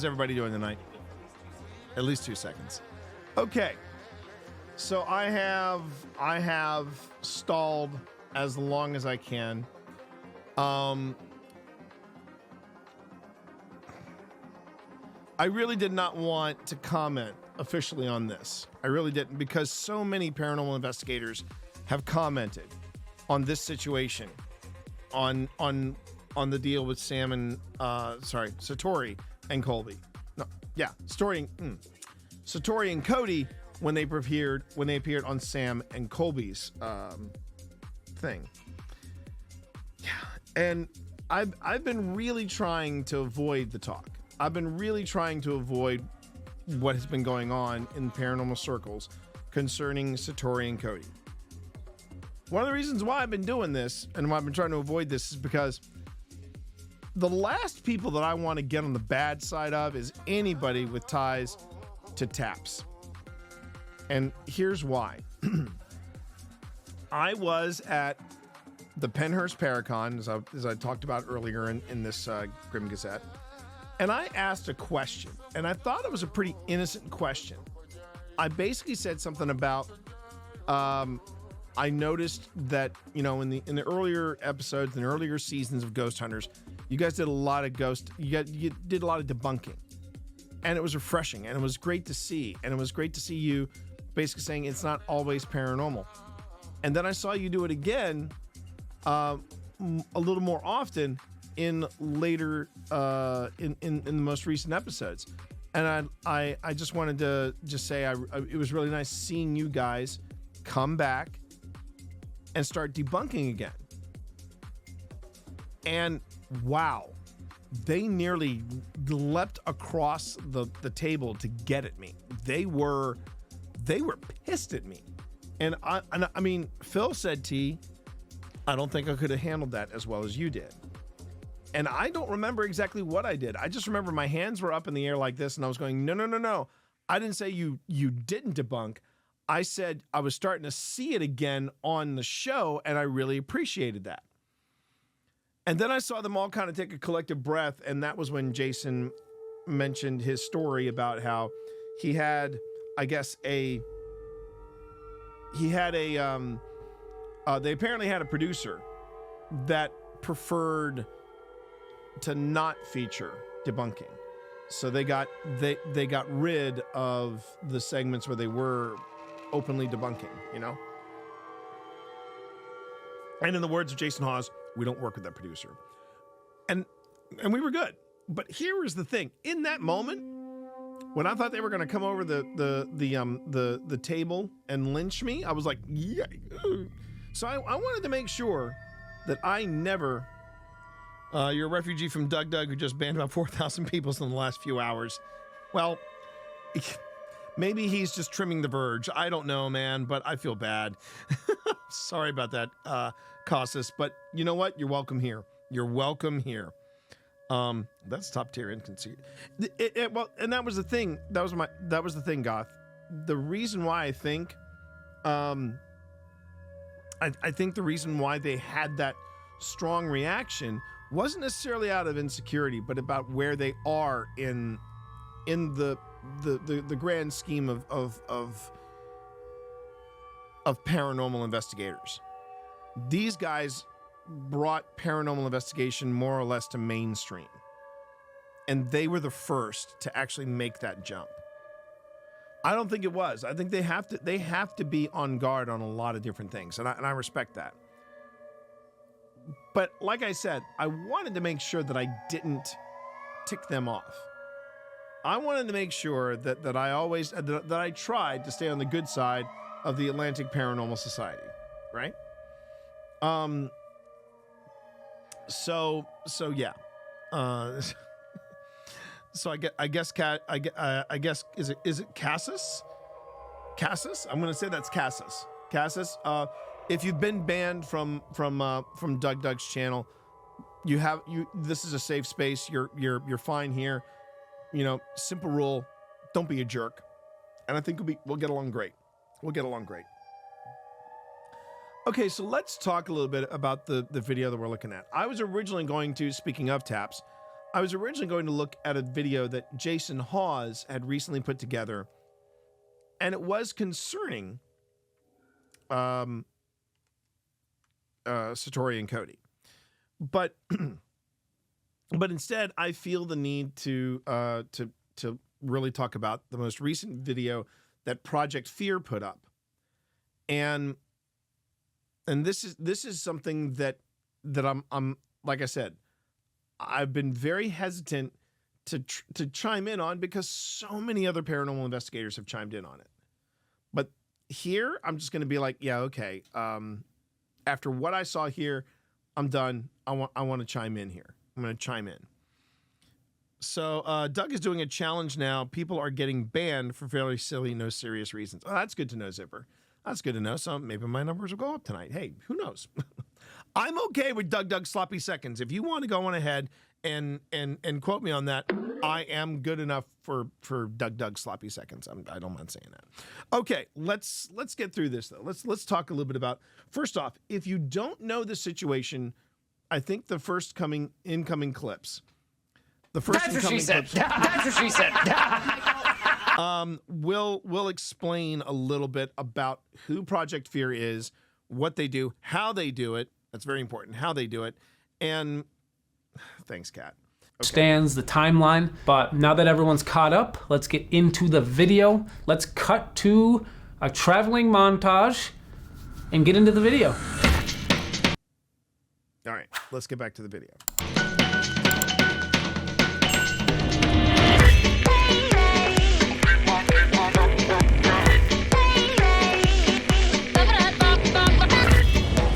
everybody doing tonight? At least 2 seconds. Okay. So I have stalled as long as I can. I really did not want to comment officially on this. I really didn't, because so many paranormal investigators have commented on this situation, on the deal with Sam and Satori and Colby. No, yeah, Satori and Cody when they appeared on Sam and Colby's thing. Yeah, and I've been really trying to avoid the talk. I've been really trying to avoid what has been going on in paranormal circles concerning Satori and Cody. One of the reasons why I've been doing this and why I've been trying to avoid this is because the last people that I want to get on the bad side of is anybody with ties to TAPS. And here's why. I was at the Penhurst Paracon, as I talked about earlier in this Grim Gazette, and I asked a question, and I thought it was a pretty innocent question. I basically said something about, I noticed that, in the earlier episodes, in the earlier seasons of Ghost Hunters, you guys did a lot of you did a lot of debunking, and it was refreshing, and it was great to see, and it was great to see you basically saying it's not always paranormal. And then I saw you do it again, a little more often in later, in the most recent episodes. And I just wanted to just say it was really nice seeing you guys come back and start debunking again. And wow, they nearly leapt across the table to get at me. They were pissed at me. And I mean, Phil said, T, I don't think I could have handled that as well as you did. And I don't remember exactly what I did. I just remember my hands were up in the air like this, and I was going, no. I didn't say you didn't debunk. I said I was starting to see it again on the show, and I really appreciated that. And then I saw them all kind of take a collective breath, and that was when Jason mentioned his story about how he had, I guess, they apparently had a producer that preferred to not feature debunking. So they got rid of the segments where they were openly debunking, And in the words of Jason Hawes, we don't work with that producer. And we were good. But here is the thing. In that moment, when I thought they were going to come over the table and lynch me, I was like, yeah. So I wanted to make sure that I never... you're a refugee from Doug who just banned about 4,000 people in the last few hours. Well, maybe he's just trimming the verge. I don't know, man, but I feel bad. Sorry about that, Casas. But you know what? You're welcome here. You're welcome here. That's top tier inconsistency. Well, and that was the thing. That was the thing, Goth. The reason why I think, I think the reason why they had that strong reaction wasn't necessarily out of insecurity, but about where they are in the grand scheme of paranormal investigators. These guys brought paranormal investigation more or less to mainstream, and they were the first to actually make that jump. I don't think it was. I think they have to be on guard on a lot of different things, and I respect that. But like I said, I wanted to make sure that I didn't tick them off. I wanted to make sure that I tried to stay on the good side of the Atlantic Paranormal Society, right? So yeah. So I guess is it Cassis? Cassis? I'm going to say that's Cassis. Cassis. If you've been banned from Doug's channel, this is a safe space. You're fine here. Simple rule, don't be a jerk. And I think we'll get along great. Okay, so let's talk a little bit about the video that we're looking at. I was originally going to, speaking of TAPS, I was originally going to look at a video that Jason Hawes had recently put together, and it was concerning Satori and Cody. But but instead, I feel the need to really talk about the most recent video that Project Fear put up, and this is something that I'm like I said, I've been very hesitant to chime in on because so many other paranormal investigators have chimed in on it. But here, I'm just going to be like, yeah, okay. After what I saw here, I'm done. I want to chime in here. I'm going to chime in. So Doug is doing a challenge now. People are getting banned for fairly silly, no serious reasons. Oh, that's good to know, Zipper. That's good to know. So maybe my numbers will go up tonight. Hey, who knows? I'm okay with Doug Sloppy Seconds. If you want to go on ahead and quote me on that, I am good enough for Doug Sloppy Seconds. I don't mind saying that. Okay, let's get through this though. Let's talk a little bit about. First off, if you don't know the situation, I think the first incoming clips. That's what she said. That's what she said. We'll explain a little bit about who Project Fear is, what they do, how they do it. That's very important. How they do it, and thanks, Kat. Okay. Stands the timeline, but now that everyone's caught up, let's get into the video. Let's cut to a traveling montage and get into the video. All right, let's get back to the video.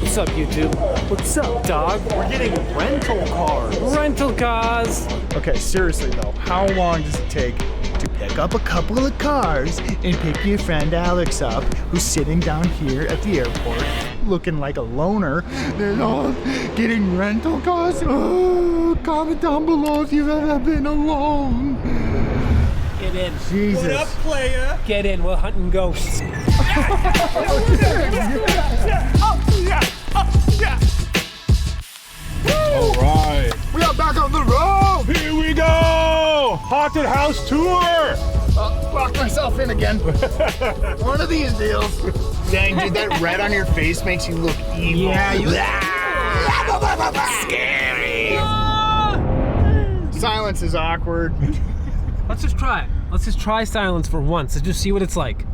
What's up, YouTube? What's up, dog? We're getting rental cars. Rental cars. Okay, seriously though, how long does it take to pick up a couple of cars and pick your friend Alex up, who's sitting down here at the airport looking like a loner? They're all getting rental cars. Oh, comment down below if you've ever been alone. Get in. Jesus. What up, player? Get in, we're hunting ghosts. All right. We are back on the road. Here we go. Haunted house tour. Locked myself in again. One of these deals. Dang, dude, that red on your face makes you look evil. Yeah, you. Scary. Silence is awkward. Let's just try it. Let's just try silence for once and just see what it's like.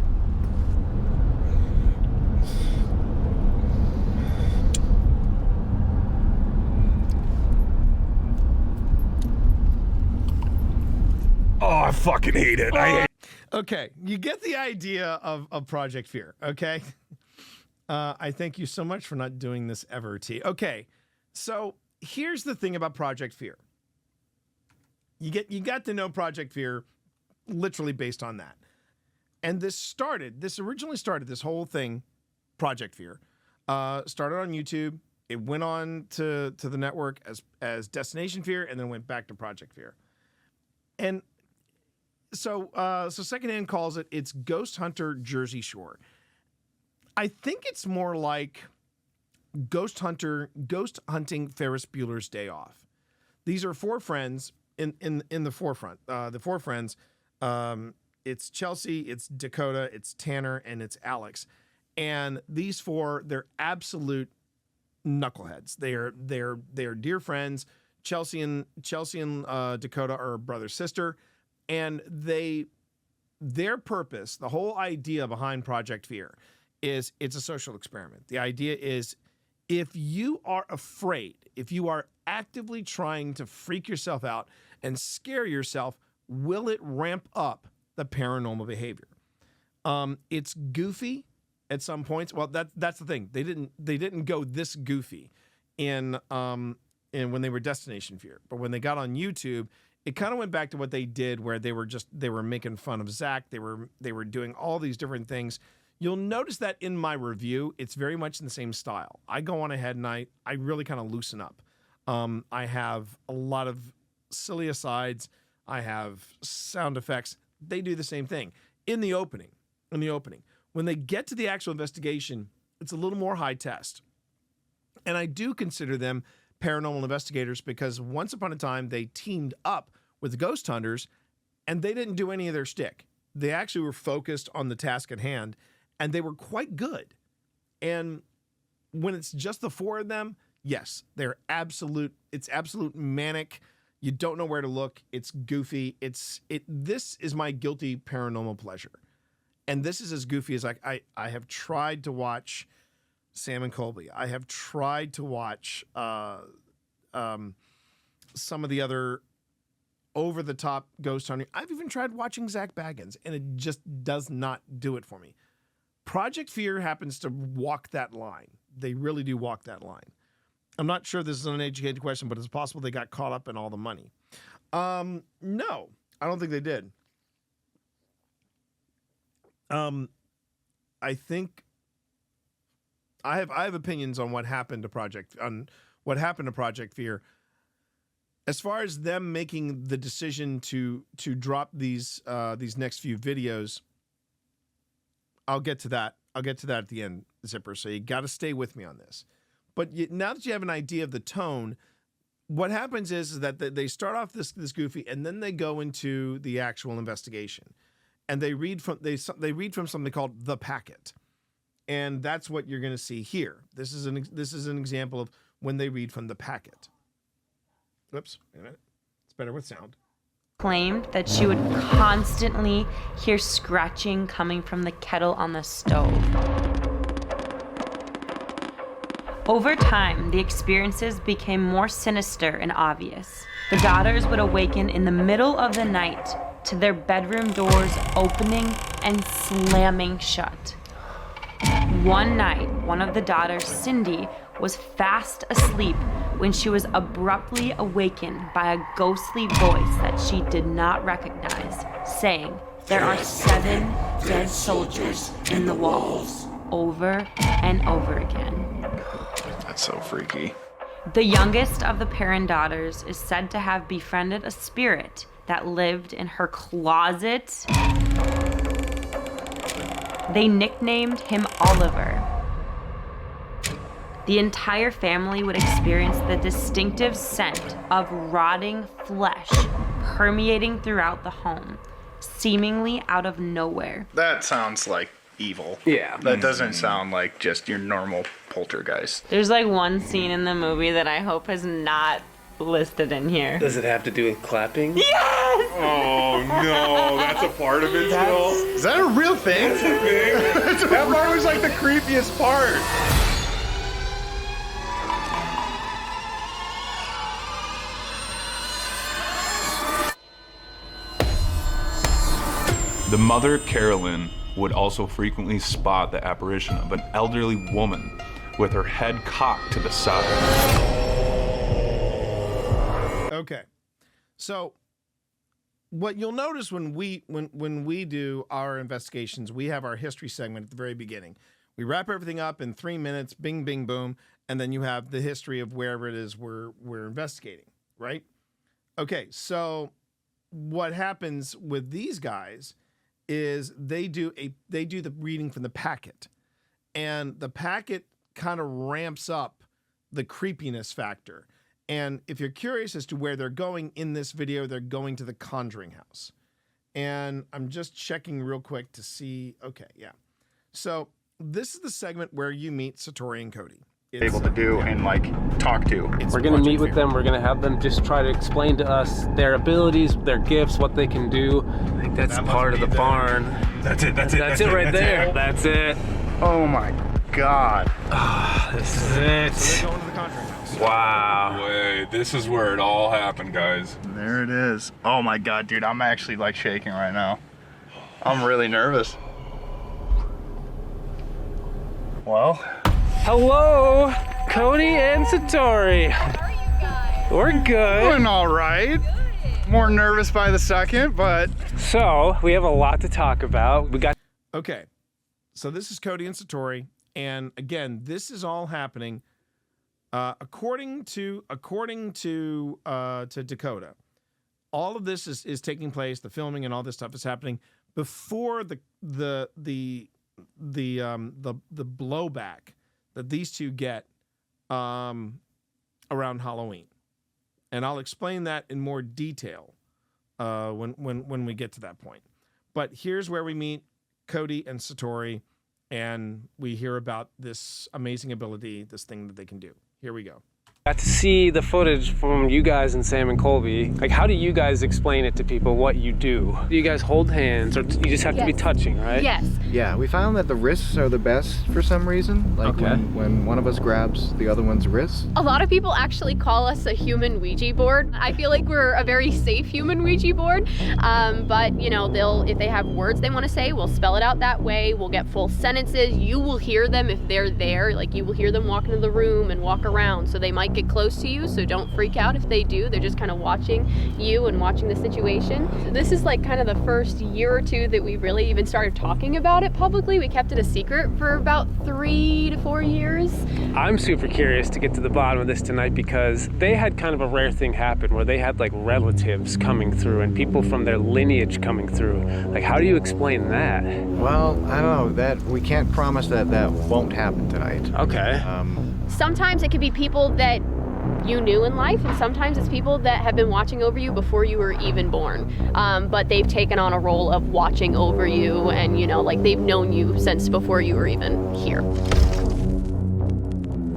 Oh, I fucking hate it. I hate. Okay, you get the idea of Project Fear, okay? I thank you so much for not doing this ever, T. Okay, so here's the thing about Project Fear. You got to know Project Fear literally based on that. And this originally started, this whole thing, Project Fear, started on YouTube. It went on to the network as Destination Fear and then went back to Project Fear. And so Secondhand calls it's Ghost Hunter Jersey Shore. I think it's more like ghost hunting Ferris Bueller's Day Off. These are four friends in the forefront. The four friends, it's Chelsea, it's Dakota, it's Tanner, and it's Alex. And these four, they're absolute knuckleheads. They're dear friends. Chelsea and Dakota are brother sister, and their purpose, the whole idea behind Project Fear, is it's a social experiment. The idea is, if you are afraid, if you are actively trying to freak yourself out and scare yourself, will it ramp up the paranormal behavior? It's goofy at some points. Well, that's the thing. They didn't go this goofy in when they were Destination Fear, but when they got on YouTube, it kind of went back to what they did, where they were making fun of Zach. They were doing all these different things. You'll notice that in my review, it's very much in the same style. I go on ahead and I really kind of loosen up. I have a lot of silly asides. I have sound effects. They do the same thing in the opening. When they get to the actual investigation, it's a little more high test. And I do consider them paranormal investigators because once upon a time they teamed up with the ghost hunters and they didn't do any of their shtick. They actually were focused on the task at hand and they were quite good. And when it's just the four of them, yes, it's absolute manic. You don't know where to look. It's goofy. This is my guilty paranormal pleasure. And this is as goofy as I have tried to watch Sam and Colby. I have tried to watch some of the other over-the-top ghost hunting. I've even tried watching Zach Baggins, and it just does not do it for me. Project Fear happens to walk that line. They really do walk that line. I'm not sure this is an uneducated question, but it's possible they got caught up in all the money. No, I don't think they did. I think I have opinions on what happened to Project Fear. As far as them making the decision to drop these next few videos, I'll get to that. I'll get to that at the end, Zipper. So you got to stay with me on this. But now that you have an idea of the tone, what happens is that they start off this goofy, and then they go into the actual investigation, and they read from something called The Packet, and that's what you're going to see here. This is an example of when they read from The Packet. Oops, wait a minute. It's better with sound. Claimed that she would constantly hear scratching coming from the kettle on the stove. Over time, the experiences became more sinister and obvious. The daughters would awaken in the middle of the night to their bedroom doors opening and slamming shut. One night, one of the daughters, Cindy, was fast asleep when she was abruptly awakened by a ghostly voice that she did not recognize, saying, "There are 7 dead soldiers in the walls," over and over again. That's so freaky. The youngest of the Perrin daughters is said to have befriended a spirit that lived in her closet. They nicknamed him Oliver. The entire family would experience the distinctive scent of rotting flesh permeating throughout the home, seemingly out of nowhere. That sounds like evil. Yeah. That doesn't sound like just your normal poltergeist. There's like one scene in the movie that I hope is not listed in here. Does it have to do with clapping? Yes! Oh no, that's a part of it still? Is that a real thing? That's a thing? That part was like the creepiest part. The mother, Carolyn, would also frequently spot the apparition of an elderly woman with her head cocked to the side. Okay, so what you'll notice when we do our investigations, we have our history segment at the very beginning. We wrap everything up in 3 minutes, bing, bing, boom, and then you have the history of wherever it is we're investigating, right? Okay, so what happens with these guys is they do the reading from the packet, and the packet kind of ramps up the creepiness factor. And if you're curious as to where they're going in this video, they're going to the Conjuring House. And I'm just checking real quick to see. Okay, yeah. So this is the segment where you meet Satori and Cody. Able to do and like talk to. We're going to meet with them. We're going to have them just try to explain to us their abilities, their gifts, what they can do. I think that's part of the barn. That's it right there. That's it. Oh my God. This is it. So they're going to the Conjuring House. Wow. Wait, this is where it all happened, guys. There it is. Oh my God, dude, I'm actually like shaking right now. I'm really nervous. Well, Hello, Cody and Satori. How are you guys? We're good. doing all right. More nervous by the second, but So, we have a lot to talk about. We got Okay, so this is Cody and Satori, and again, this is all happening according to Dakota. All of this is taking place. The filming and all this stuff is happening before the blowback that these two get around Halloween. And I'll explain that in more detail when we get to that point. But here's where we meet Cody and Satori, and we hear about this amazing ability, this thing that they can do. Here we go. Got to see the footage from you guys and Sam and Colby. Like, how do you guys explain it to people what you do? Do you guys hold hands, or you just have to be touching, right? Yes. Yeah, we found that the wrists are the best for some reason. Like when one of us grabs the other one's wrist. A lot of people actually call us a human Ouija board. I feel like we're a very safe human Ouija board. But you know, if they have words they want to say, we'll spell it out that way. We'll get full sentences. You will hear them if they're there. Like, you will hear them walk into the room and walk around. So they might get close to you, so don't freak out if they do. They're just kind of watching you and watching the situation. This is like kind of the first year or two that we really even started talking about it publicly. We kept it a secret for about 3 to 4 years. I'm super curious to get to the bottom of this tonight, because they had kind of a rare thing happen where they had like relatives coming through and people from their lineage coming through. Like, how do you explain that? Well, I don't know, that we can't promise that won't happen tonight. Okay. Sometimes it could be people that you knew in life, and sometimes it's people that have been watching over you before you were even born. But they've taken on a role of watching over you, and you know, like, they've known you since before you were even here.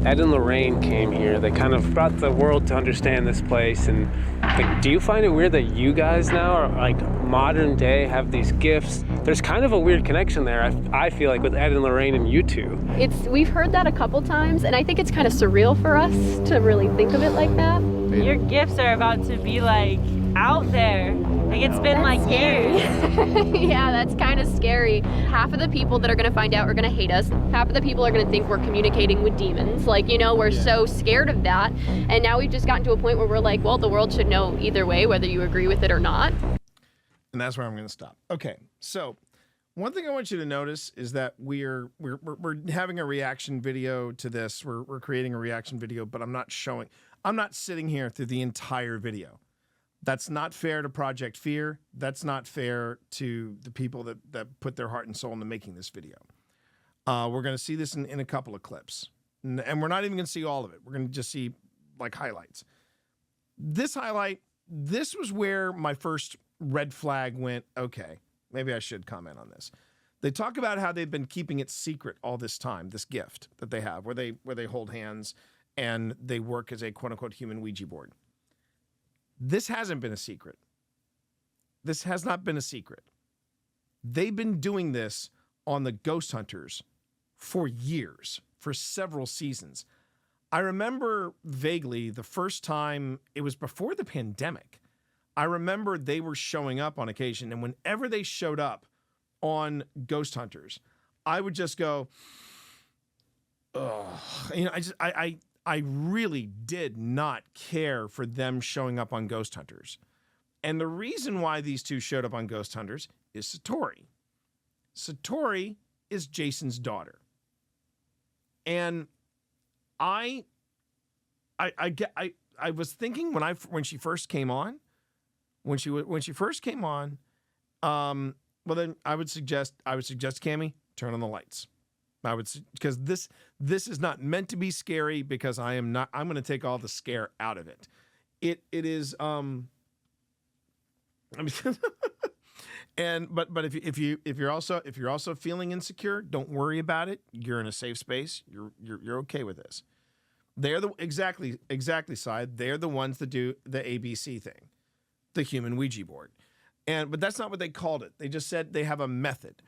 Ed and Lorraine came here. They kind of brought the world to understand this place. And like, do you find it weird that you guys now are like modern day, have these gifts? There's kind of a weird connection there, I feel like, with Ed and Lorraine and you two. We've heard that a couple times, and I think it's kind of surreal for us to really think of it like that. Your gifts are about to be like out there. Like, it's been like years. Yeah, that's kind of scary. Half of the people that are going to find out are going to hate us. Half of the people are going to think we're communicating with demons. Like, you know, we're so scared of that. And now we've just gotten to a point where we're like, well, the world should know either way, whether you agree with it or not. And that's where I'm going to stop. Okay, so one thing I want you to notice is that we're having a reaction video to this. We're creating a reaction video, but I'm not sitting here through the entire video. That's not fair to Project Fear. That's not fair to the people that put their heart and soul into making this video. We're going to see this in a couple of clips. And we're not even going to see all of it. We're going to just see, like, highlights. This highlight, this was where my first red flag went, okay, maybe I should comment on this. They talk about how they've been keeping it secret all this time, this gift that they have, where they hold hands and they work as a quote-unquote human Ouija board. This hasn't been a secret. This has not been a secret. They've been doing this on the Ghost Hunters for years, for several seasons. I remember vaguely the first time, it was before the pandemic. I remember they were showing up on occasion, and whenever they showed up on Ghost Hunters, I would just go, ugh. You know, I really did not care for them showing up on Ghost Hunters. And the reason why these two showed up on Ghost Hunters is Satori. Satori is Jason's daughter. And I was thinking when she first came on, well, then I would suggest Cammie, turn on the lights. Because this is not meant to be scary, because I'm going to take all the scare out of it. It is I mean, but if you're also feeling insecure, don't worry about it. You're in a safe space. You're okay with this. They're exactly side. They're the ones that do the ABC thing, the human Ouija board. But that's not what they called it. They just said they have a method.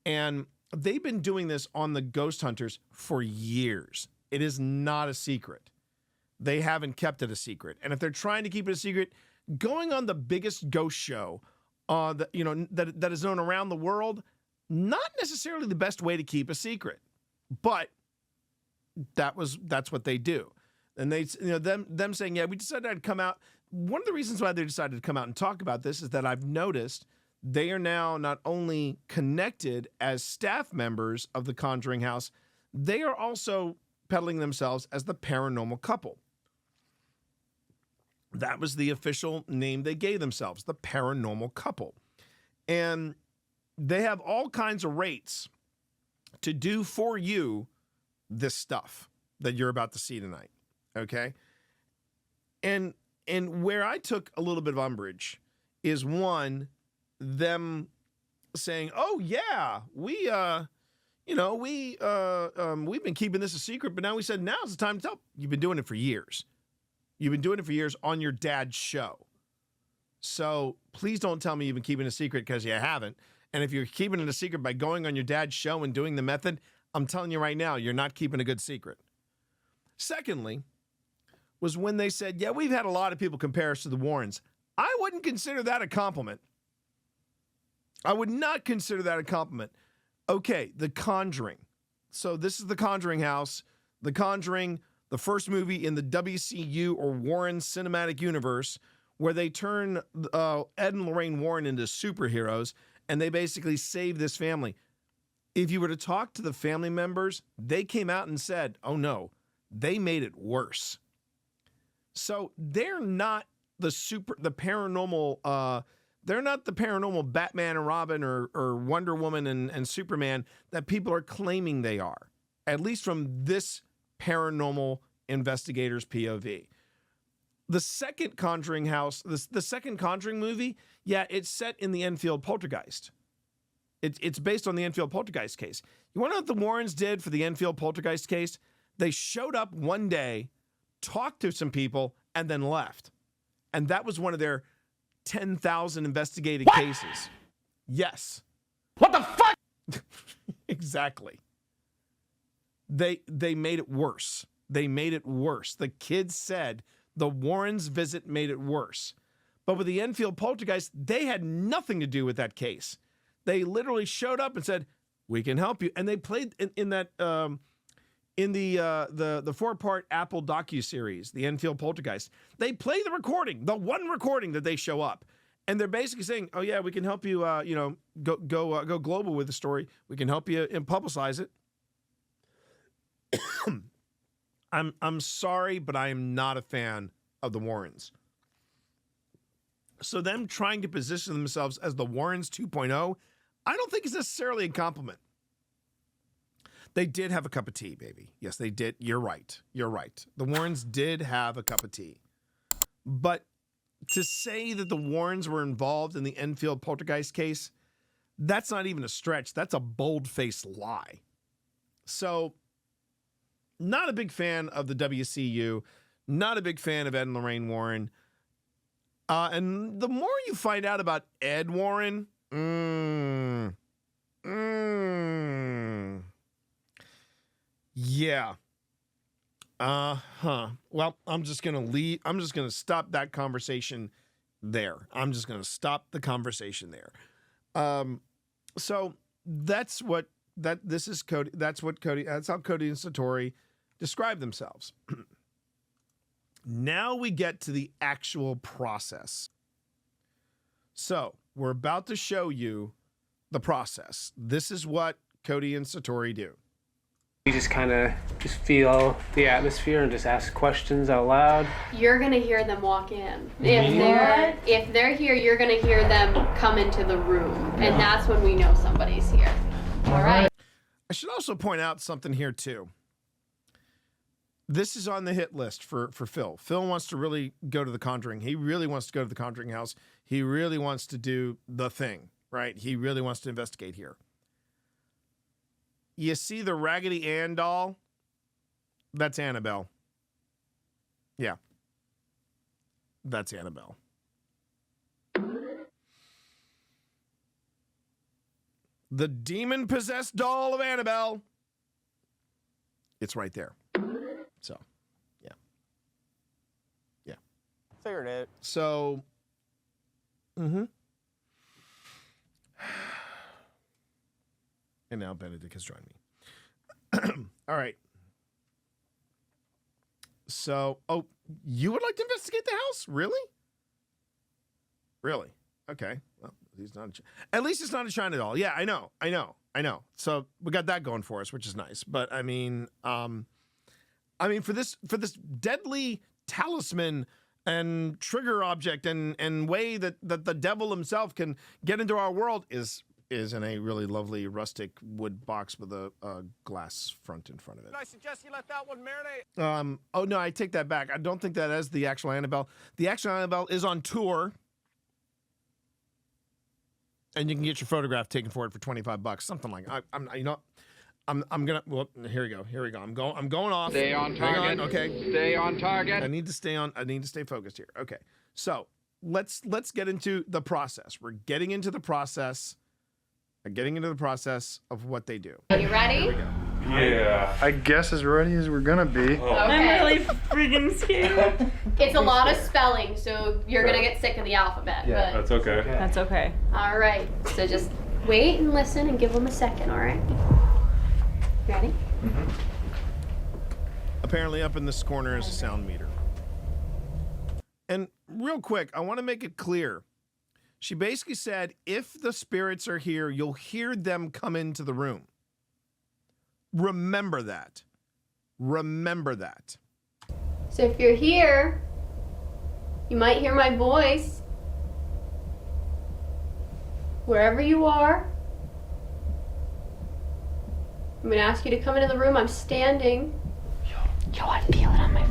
And they've been doing this on the Ghost Hunters for years. It is not a secret. They haven't kept it a secret. And if they're trying to keep it a secret, going on the biggest ghost show that is known around the world, not necessarily the best way to keep a secret. But that's what they do. And them saying, yeah, we decided to come out. One of the reasons why they decided to come out and talk about this is that I've noticed they are now not only connected as staff members of the Conjuring House, they are also peddling themselves as the Paranormal Couple. That was the official name they gave themselves, the Paranormal Couple. And they have all kinds of rates to do for you this stuff that you're about to see tonight, okay? And where I took a little bit of umbrage is one, them saying, "Oh yeah, we've been keeping this a secret, but now we said now's the time to tell." You've been doing it for years. You've been doing it for years on your dad's show. So please don't tell me you've been keeping it a secret, because you haven't. And if you're keeping it a secret by going on your dad's show and doing the method, I'm telling you right now, you're not keeping a good secret. Secondly, was when they said, yeah, we've had a lot of people compare us to the Warrens. I wouldn't consider that a compliment. I would not consider that a compliment. Okay, The Conjuring. So this is The Conjuring House. The Conjuring, the first movie in the WCU or Warren Cinematic Universe, where they turn Ed and Lorraine Warren into superheroes, and they basically save this family. If you were to talk to the family members, they came out and said, oh no, they made it worse. So they're not the paranormal, they're not the paranormal Batman and Robin or Wonder Woman and Superman that people are claiming they are, at least from this paranormal investigator's POV. The second Conjuring House, the second Conjuring movie, yeah, it's set in the Enfield Poltergeist. It's based on the Enfield Poltergeist case. You want to know what the Warrens did for the Enfield Poltergeist case? They showed up one day, talked to some people, and then left. And that was one of their 10,000 investigated cases. Yes. What the fuck? Exactly. They made it worse. They made it worse. The kids said the Warrens' visit made it worse. But with the Enfield Poltergeist, they had nothing to do with that case. They literally showed up and said, "We can help you." And they played in that in the 4-part Apple docuseries, the Enfield Poltergeist. They play the recording, the one recording that they show up, and they're basically saying, "Oh yeah, we can help you. Go global with the story. We can help you and publicize it." I'm sorry, but I am not a fan of the Warrens. So them trying to position themselves as the Warrens 2.0, I don't think is necessarily a compliment. They did have a cup of tea, baby. Yes, they did. You're right. You're right. The Warrens did have a cup of tea. But to say that the Warrens were involved in the Enfield Poltergeist case, that's not even a stretch. That's a bold-faced lie. So, not a big fan of the WCU. Not a big fan of Ed and Lorraine Warren. And the more you find out about Ed Warren, yeah. Well, I'm just going to stop that conversation there. I'm just going to stop the conversation there. So this is Cody. That's how Cody and Satori describe themselves. Now we get to the actual process. So we're about to show you the process. This is what Cody and Satori do. You just kind of feel the atmosphere and just ask questions out loud. You're gonna hear them walk in. If they're here, you're gonna hear them come into the room, and that's when we know somebody's here. All right. I should also point out something here too. This is on the hit list for Phil. Phil wants to really go to The Conjuring. He really wants to go to the Conjuring House. He really wants to do the thing, right? He really wants to investigate here. You see the Raggedy Ann doll? That's Annabelle. Yeah. That's Annabelle. The demon-possessed doll of Annabelle. It's right there. So, yeah. Yeah. Figured it. So, and now Benedict has joined me. All right. So, you would like to investigate the house? Really? Really? Okay. Well, he's not. At least it's not a China doll. Yeah, I know. So we got that going for us, which is nice. But I mean, for this deadly talisman and trigger object and way that the devil himself can get into our world is is in a really lovely rustic wood box with a glass front in front of it. I suggest you let that one marinate. Oh, no, I take that back. I don't think that is the actual Annabelle. The actual Annabelle is on tour. And you can get your photograph taken for it for $25, something like that. I'm gonna. Well, here we go. I'm going off. Stay on target. Okay. Stay on target. I need to stay focused here. Okay. So let's get into the process. We're getting into the process. Of what they do. Are you ready? Here we go. Yeah. I guess as ready as we're gonna be. Okay. I'm really freaking scared. It's a lot of spelling, so you're gonna get sick of the alphabet. Yeah, but... that's okay. That's okay. All right. So just wait and listen and give them a second. All right. Ready? Mm-hmm. Apparently, up in this corner is a sound meter. And real quick, I want to make it clear. She basically said, if the spirits are here, you'll hear them come into the room. Remember that. Remember that. So if you're here, you might hear my voice. Wherever you are, I'm gonna ask you to come into the room. I'm standing. Yo, I feel it on my.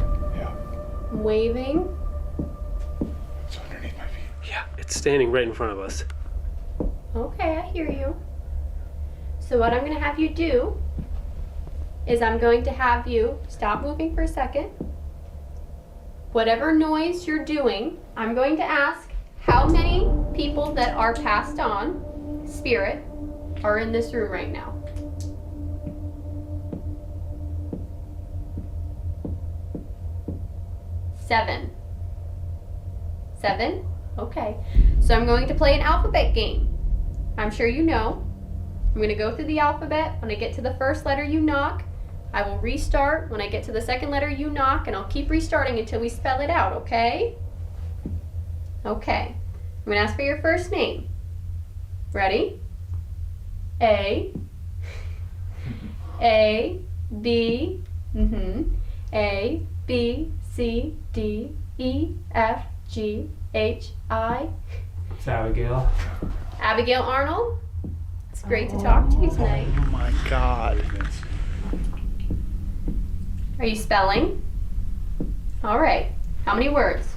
I'm waving. It's underneath my feet. Yeah, it's standing right in front of us. Okay, I hear you. So what I'm gonna have you do is I'm going to have you stop moving for a second. Whatever noise you're doing, I'm going to ask how many people that are passed on, spirit, are in this room right now. Seven. Okay. So I'm going to play an alphabet game. I'm sure you know. I'm going to go through the alphabet. When I get to the first letter, you knock. I will restart. When I get to the second letter, you knock, and I'll keep restarting until we spell it out, okay? Okay. I'm going to ask for your first name. Ready? A, B, A, B, C, D, E, F, G, H, I. It's Abigail. Abigail Arnold. It's great to talk to you tonight. Oh my God. Are you spelling? All right. How many words?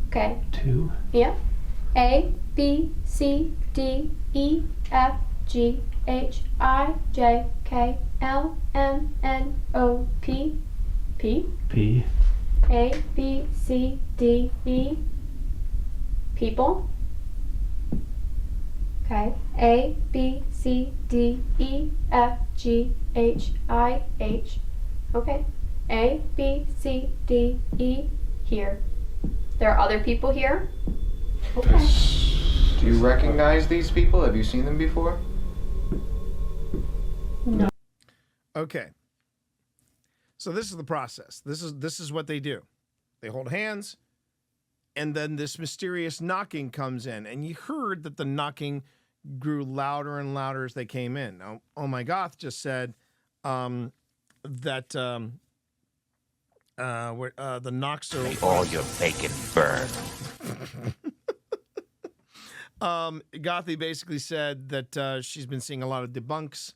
Okay. 2. Yep. A, B, C, D, E, F, G, H, I, J, K, L, M, N, O, P. P. P. A, B, C, D, E. People. Okay. A, B, C, D, E, F, G, H, I, H. Okay. A, B, C, D, E. Here. There are other people here? Okay. Do you recognize these people? Have you seen them before? No. Okay. So this is the process. This is what they do. They hold hands, and then this mysterious knocking comes in, and you heard that the knocking grew louder and louder as they came in. Now, Oh My Goth just said that the knocks are... All your bacon burn. Gothy basically said that she's been seeing a lot of debunks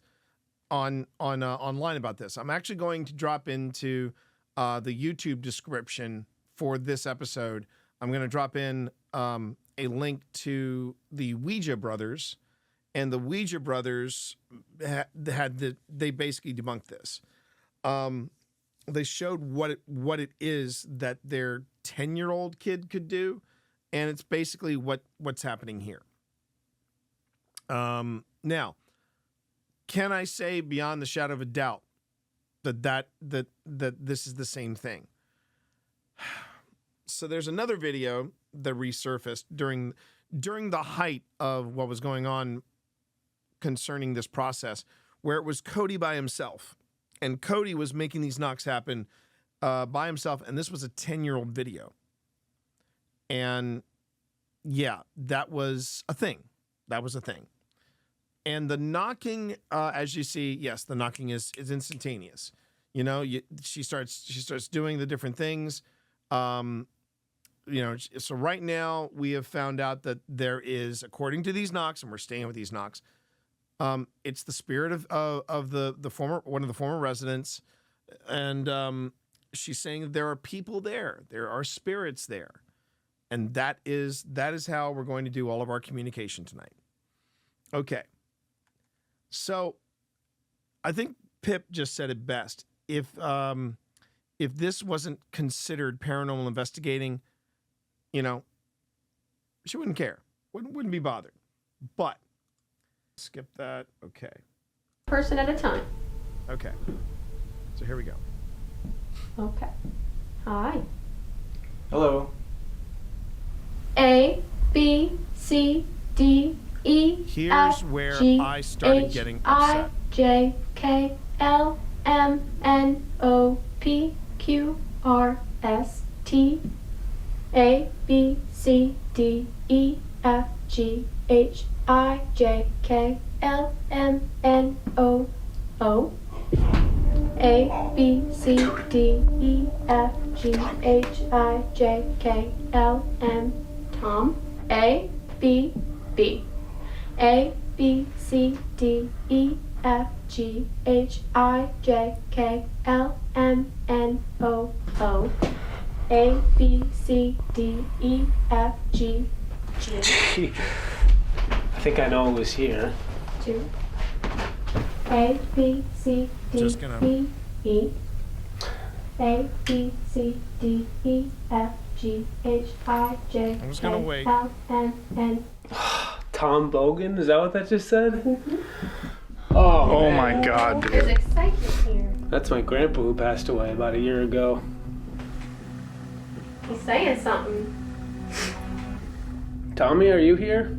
online about this. I'm actually going to drop into the YouTube description for this episode. I'm going to drop in a link to the Ouija brothers, and the Ouija brothers they basically debunked this. They showed what it is that their 10-year-old kid could do, and it's basically what's happening here. Now, can I say beyond the shadow of a doubt that this is the same thing? So there's another video that resurfaced during the height of what was going on concerning this process, where it was Cody by himself, and Cody was making these knocks happen by himself, and this was a 10-year-old video. And yeah, that was a thing. And the knocking, as you see, yes, the knocking is instantaneous. You know, she starts doing the different things. so right now we have found out that there is, according to these knocks, and we're staying with these knocks, it's the spirit of the former, one of the former residents, and she's saying that there are people there, there are spirits there, and that is how we're going to do all of our communication tonight. Okay, so I think Pip just said it best. If this wasn't considered paranormal investigating, she wouldn't care, wouldn't be bothered. But skip that. Okay. Person at a time. Okay. So here we go. Okay. Hi. Hello. A, B, C, D, E, Here's F, where G, I started H, getting I, upset. J, K, L, M, N, O, P, Q, R, S, T, A, B, C, D, E, F, G, H, I, J, K, L, M, N, O, O, A, B, C, D, E, F, G, H, I, J, K, L, M, Tom, A, B, B, A, B, C, D, E, F, G, H, I, J, K, L, M, N, O, O, A, B, C, D, E, F, G, G. Gee, I think I know who was here. 2. A, B, C, D, Just gonna- E, E. A, B, C, D, E, F, G, H, I, J, I'm just gonna K, wait. L, M, N. Tom Bogan, is that what that just said? Oh my God, There's dude. excitement here. That's my grandpa who passed away about a year ago. He's saying something. Tommy, are you here?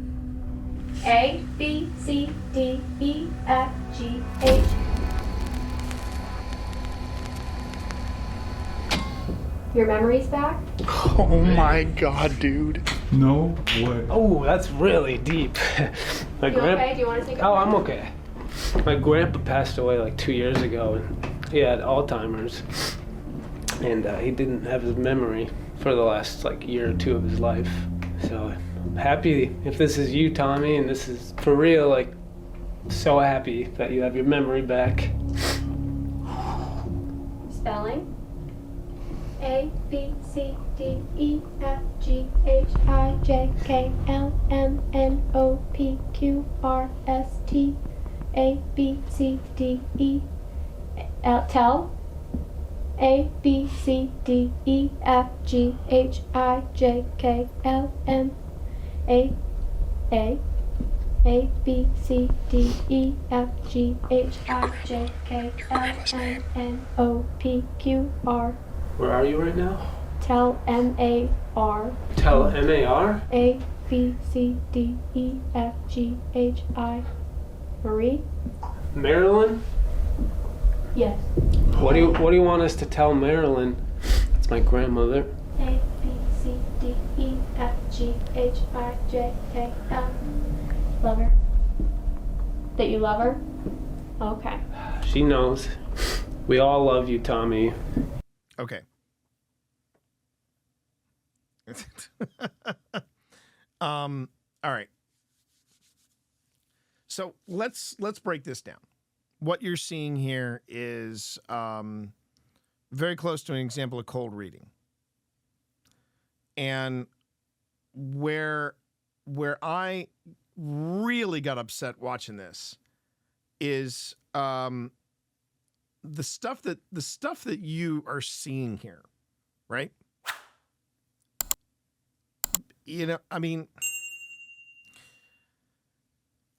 A, B, C, D, E, F, G, H. Your memory's back? Oh my God, dude. No way. Oh, that's really deep. My You okay? Do you want to take a Oh, break? I'm okay. My grandpa passed away like 2 years ago, and he had Alzheimer's, and he didn't have his memory for the last year or two of his life. So I'm happy if this is you, Tommy, and this is for real. So happy that you have your memory back. Spelling? A, B, C, D, E, F, G, H, I, J, K, L, M, N, O, P, Q, R, S, T, A, B, C, D, E, L, tell. A, B, C, D, E, F, G, H, I, J, K, L, M, A, B, C, D, E, F, G, H, I, J, K, L, M, N, O, P, Q, R. Where are you right now? Tell M-A-R. Tell M-A-R? A, B, C, D, E, F, G, H, I. Marie? Marilyn? Yes. What do you want us to tell Marilyn? That's my grandmother. A, B, C, D, E, F, G, H, I, J, K, L. Love her. That you love her? Okay. She knows. We all love you, Tommy. Okay. All right. So let's break this down. What you're seeing here is very close to an example of cold reading. And where I really got upset watching this is the stuff that you are seeing here, right? I mean,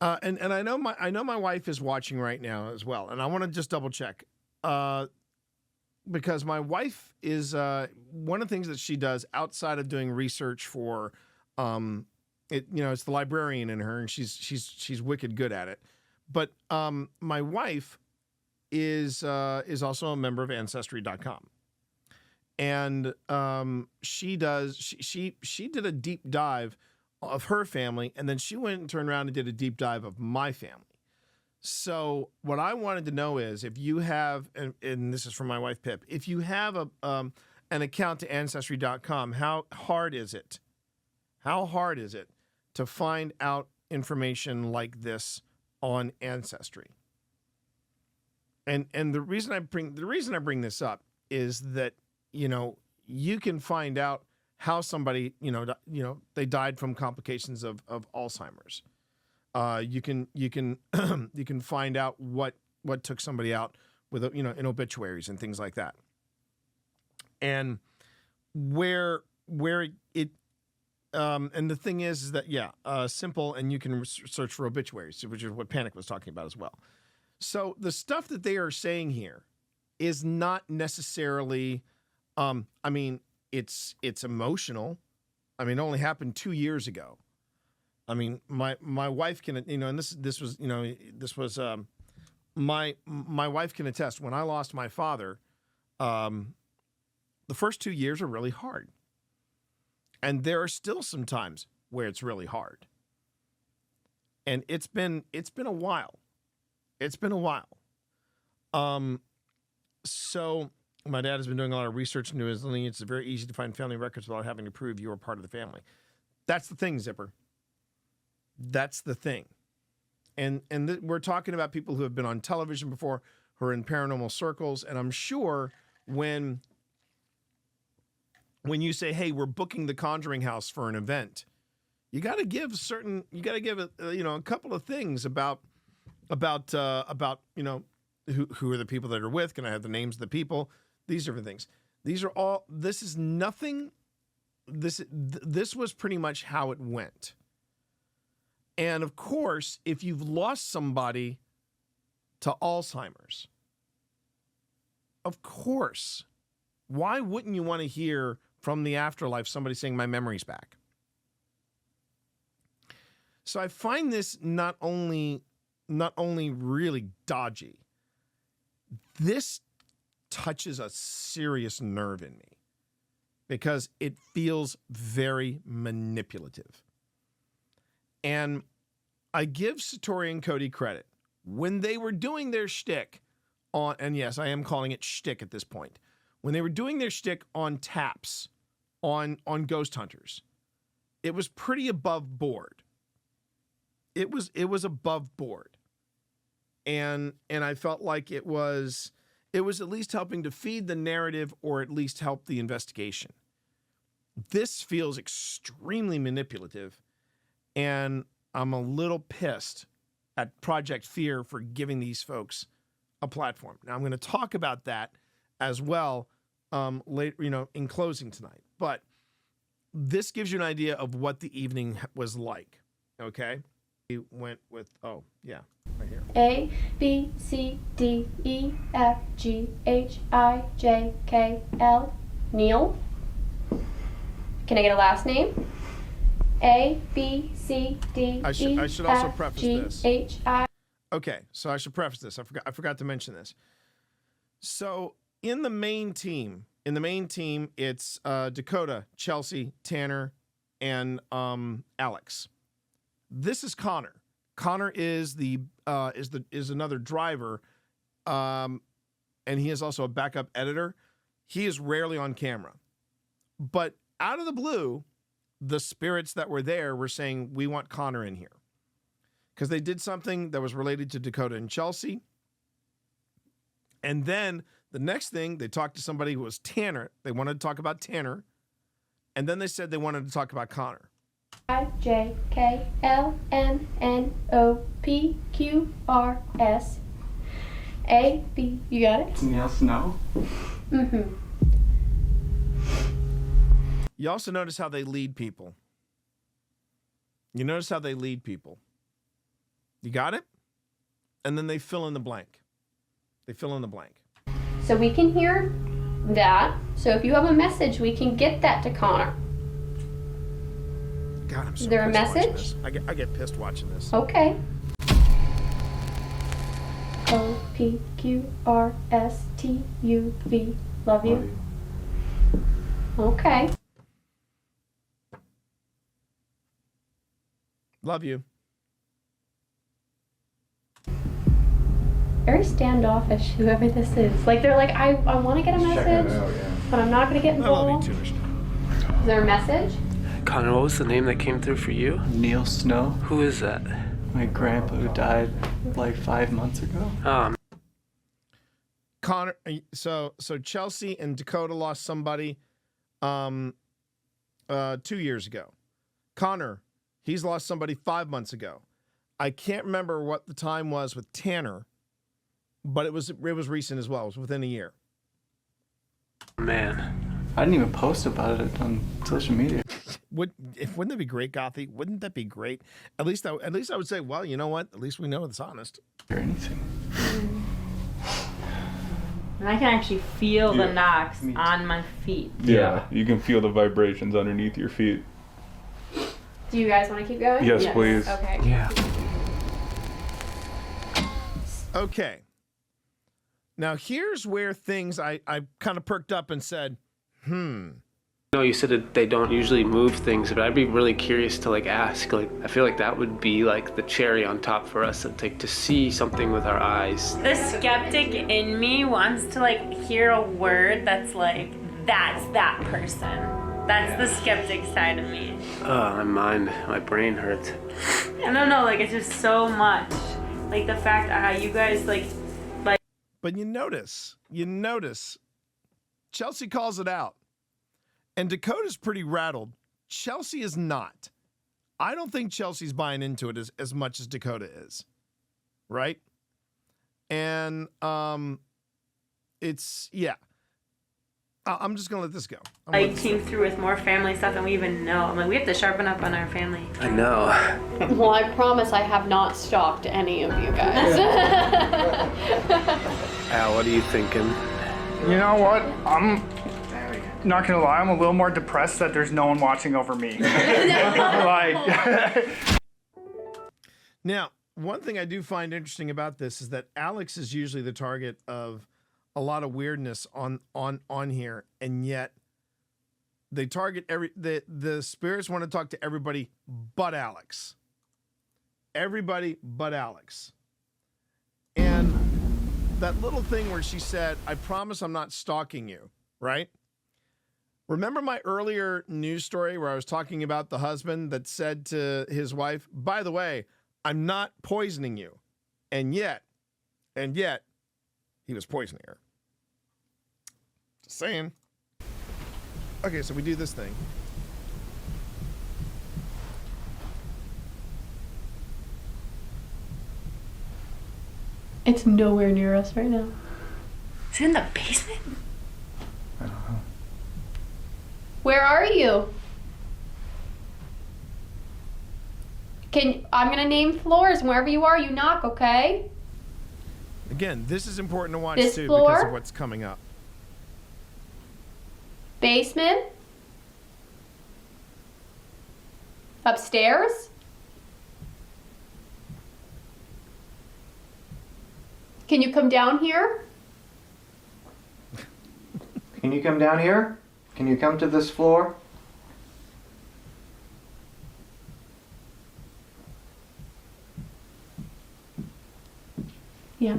and I know my wife is watching right now as well, and I want to just double check, because my wife is one of the things that she does outside of doing research for, it's the librarian in her, and she's wicked good at it. But my wife is also a member of Ancestry.com. And she did a deep dive of her family, and then she went and turned around and did a deep dive of my family. So what I wanted to know is if you have, and this is from my wife Pip, if you have an account to Ancestry.com, how hard is it? How hard is it to find out information like this on Ancestry? And the reason I bring this up is that, you know, you can find out how somebody, they died from complications of Alzheimer's. You can you can find out what took somebody out with, in obituaries and things like that. And where it and the thing is that simple, and you can search for obituaries, which is what Panic was talking about as well. So the stuff that they are saying here is not necessarily, it's emotional. I mean, it only happened 2 years ago. I mean, my wife can, and this was my wife can attest. When I lost my father, the first 2 years are really hard, and there are still some times where it's really hard. And it's been a while. It's been a while. So my dad has been doing a lot of research into his lineage. It's very easy to find family records without having to prove you are part of the family. That's the thing, Zipper. That's the thing. And we're talking about people who have been on television before, who are in paranormal circles, and I'm sure when you say, "Hey, we're booking the Conjuring House for an event," you got to give a couple of things about who are the people that are with. Can I have the names of the people? These different things. These are all. This is nothing. This was pretty much how it went. And of course, if you've lost somebody to Alzheimer's, of course, why wouldn't you want to hear from the afterlife somebody saying, "My memory's back"? So I find this not only really dodgy, this touches a serious nerve in me because it feels very manipulative. And I give Satori and Cody credit. When they were doing their shtick on, and yes, I am calling it shtick at this point, when they were doing their shtick on taps, on ghost hunters, it was pretty above board. It was above board. And I felt like it was at least helping to feed the narrative or at least help the investigation. This feels extremely manipulative, and I'm a little pissed at Project Fear for giving these folks a platform. Now I'm going to talk about that as well later, in closing tonight. But this gives you an idea of what the evening was like. Okay, we went with right here. A, B, C, D, E, F, G, H, I, J, K, L. Neil. Can I get a last name? A, B, C, D, I should also preface this. H, I. Okay, so I should preface this. I forgot to mention this. So in the main team, it's Dakota, Chelsea, Tanner, and Alex. This is Connor. Connor is another driver, and he is also a backup editor. He is rarely on camera, but out of the blue, the spirits that were there were saying, "We want Connor in here," because they did something that was related to Dakota and Chelsea. And then the next thing, they talked to somebody who was Tanner. They wanted to talk about Tanner, and then they said they wanted to talk about Connor. I, J, K, L, M, N, O, P, Q, R, S, A, B. You got it? Neil Snow? Mm-hmm. You also notice how they lead people. You notice how they lead people. You got it? And then they fill in the blank. So we can hear that. So if you have a message, we can get that to Connor. God, I'm so Is there a pissed watching message? this. I get pissed watching this. Okay. O, P, Q, R, S, T, U, V. Love you. Okay. Love you. Very standoffish, whoever this is. Like, they're like, I want to get a message. Check that out, yeah. but I'm not gonna get I love involved. you too. Is there a message? Connor, what was the name that came through for you? Neil Snow. Who is that? My grandpa who died like 5 months ago. Connor, so Chelsea and Dakota lost somebody 2 years ago. Connor, he's lost somebody 5 months ago. I can't remember what the time was with Tanner, but it was recent as well. It was within a year. Man. I didn't even post about it on social media. Wouldn't that be great, Gothy? Wouldn't that be great? At least I would say, well, you know what? At least we know it's honest. Or anything. And I can actually feel the knocks on my feet. Yeah, you can feel the vibrations underneath your feet. Do you guys want to keep going? Yes, please. Okay. Yeah. Okay. Now here's where things I kind of perked up and said, No, you said that they don't usually move things, but I'd be really curious to ask. I feel like that would be the cherry on top for us to see something with our eyes. The skeptic in me wants to hear a word that's that's that person. That's the skeptic side of me. My brain hurts. I don't know, it's just so much. The fact how you guys but you notice, Chelsea calls it out. And Dakota's pretty rattled. Chelsea is not. I don't think Chelsea's buying into it as much as Dakota is. Right? And it's, yeah. I'm just going to let this go. came through with more family stuff than we even know. I'm we have to sharpen up on our family. I know. Well, I promise I have not stalked any of you guys. Al, what are you thinking? You know what? I'm not gonna lie, I'm a little more depressed that there's no one watching over me. Now, one thing I do find interesting about this is that Alex is usually the target of a lot of weirdness on here, and yet they target the spirits want to talk to everybody but Alex. Everybody but Alex. And that little thing where she said, I promise I'm not stalking you, right? Remember my earlier news story where I was talking about the husband that said to his wife, by the way, I'm not poisoning you. And yet, he was poisoning her. Just saying. Okay, so we do this thing. It's nowhere near us right now. Is it in the basement? I don't know. Where are you? I'm gonna name floors, and wherever you are, you knock, okay? Again, this is important to watch This too floor? because of what's coming up. Basement? Upstairs? Can you come down here? Can you come down here? Can you come to this floor? Yeah.